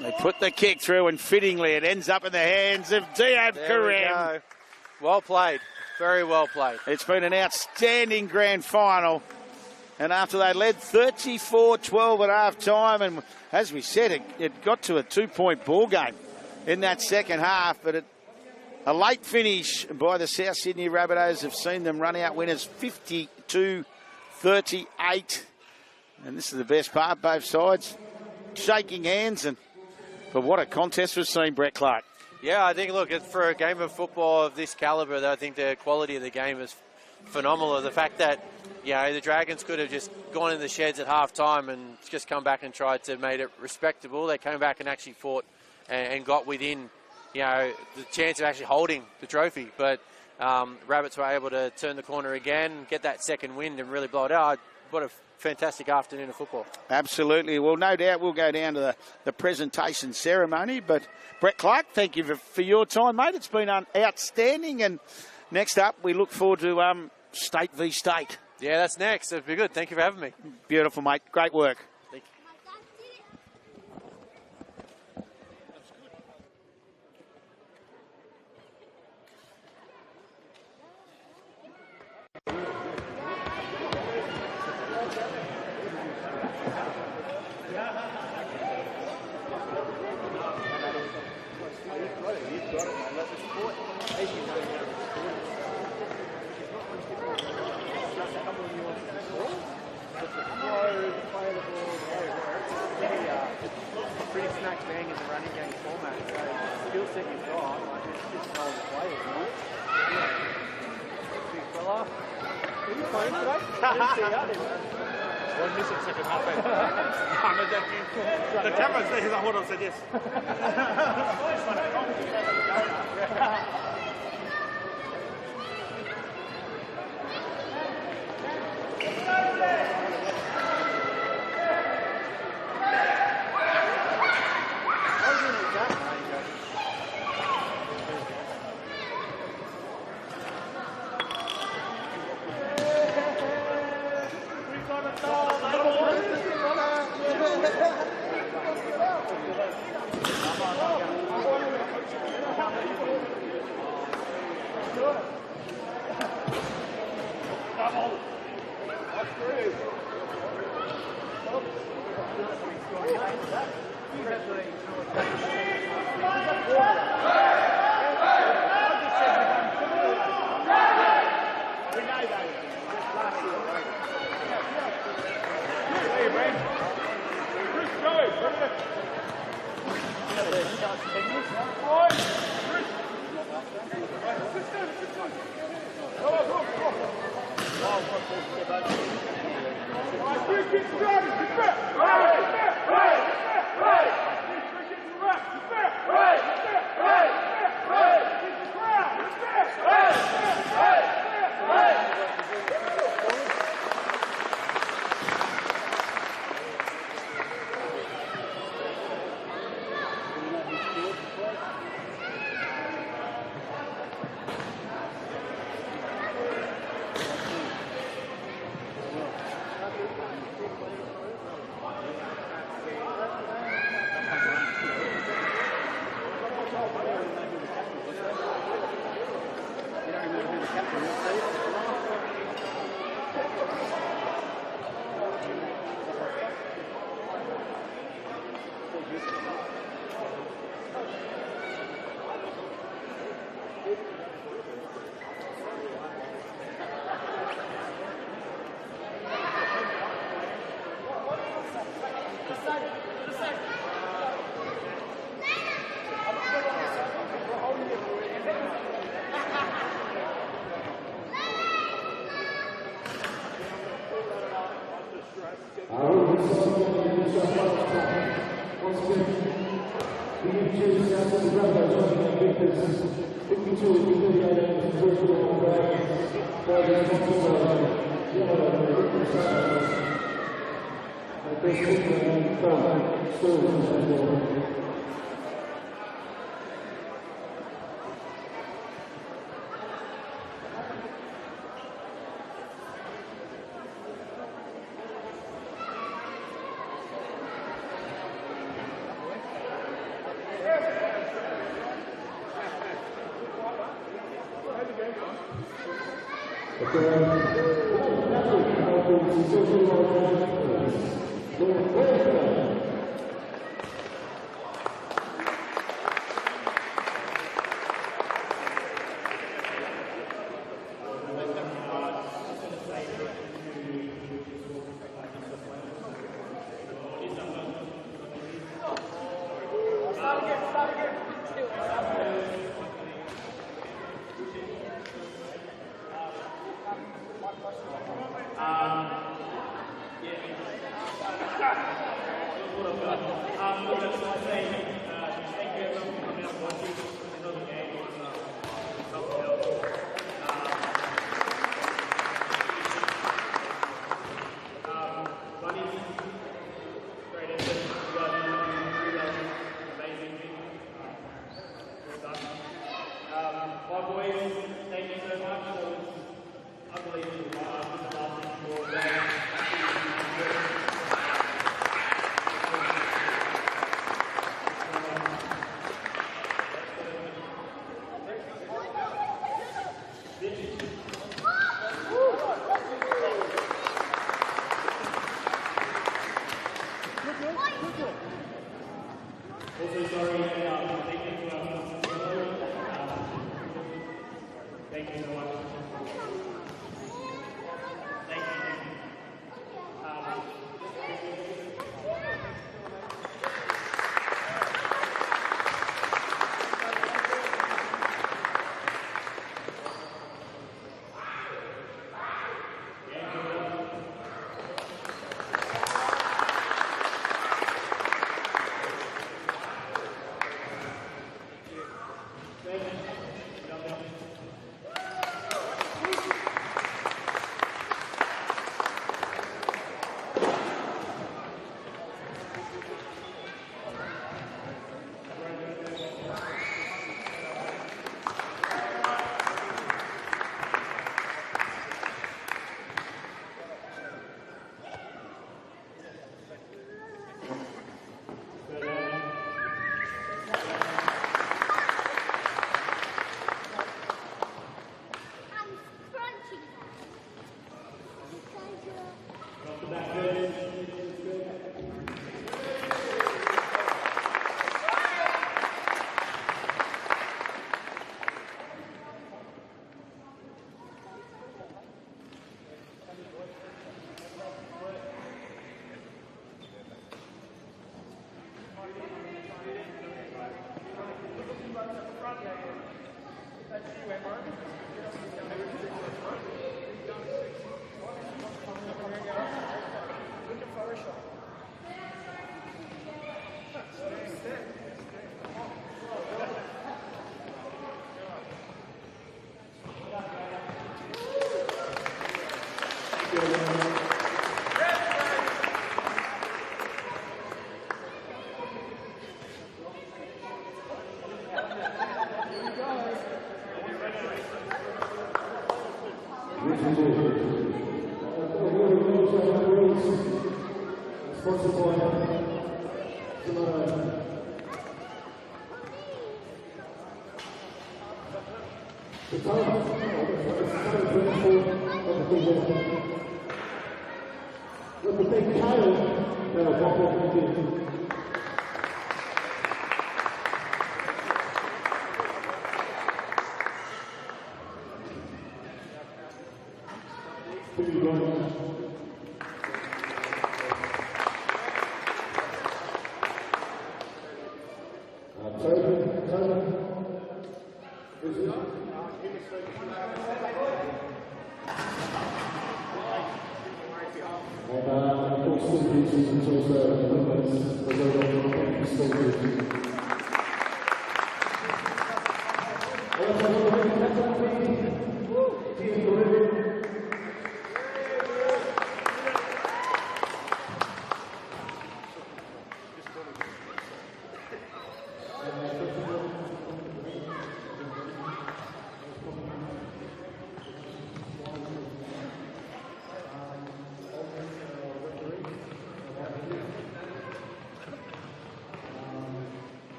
They put the kick through, and fittingly it ends up in the hands of Diab Karim. Well played. Very well played. It's been an outstanding grand final. And after they led 34-12 at half time, and as we said, it got to a 2-point ball game in that second half, but a late finish by the South Sydney Rabbitohs have seen them run out winners 52-38. And this is the best part, both sides shaking hands, but what a contest we've seen, Brett Clark. Yeah, I think, look, for a game of football of this calibre, I think the quality of the game is phenomenal. The fact that, the Dragons could have just gone in the sheds at half time and just come back and tried to make it respectable. They came back and actually fought and got within, the chance of actually holding the trophy. But Rabbits were able to turn the corner again, get that second wind and really blow it out. What a fantastic afternoon of football. Absolutely. Well, no doubt we'll go down to the presentation ceremony. But Brett Clark, thank you for your time, mate. It's been outstanding. And next up, we look forward to State v State. Yeah, that's next. It'll be good. Thank you for having me. Beautiful, mate. Great work. Thank you. The camera says he's a hold on, said yes.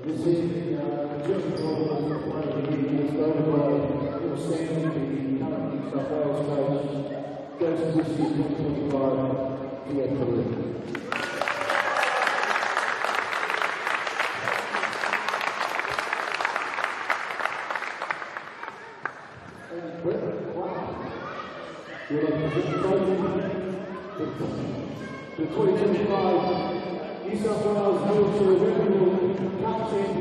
This evening, just before the is going by Paul Stanley, the current New South Wales coach, goes to this year 2025 to get through. The 2025 New South Wales military revenue captain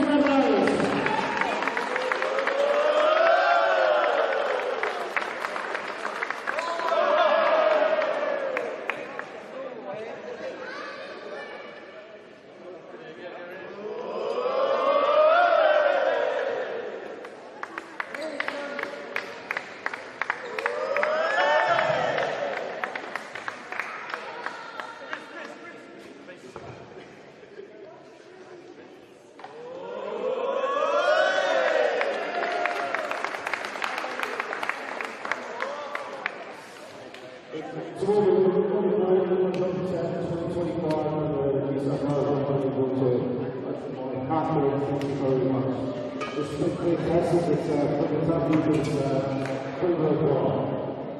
Menai.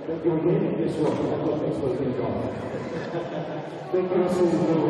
Thank you again, and guess what? I've got next weekend off. Thank you, I'll see you.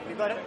You got it?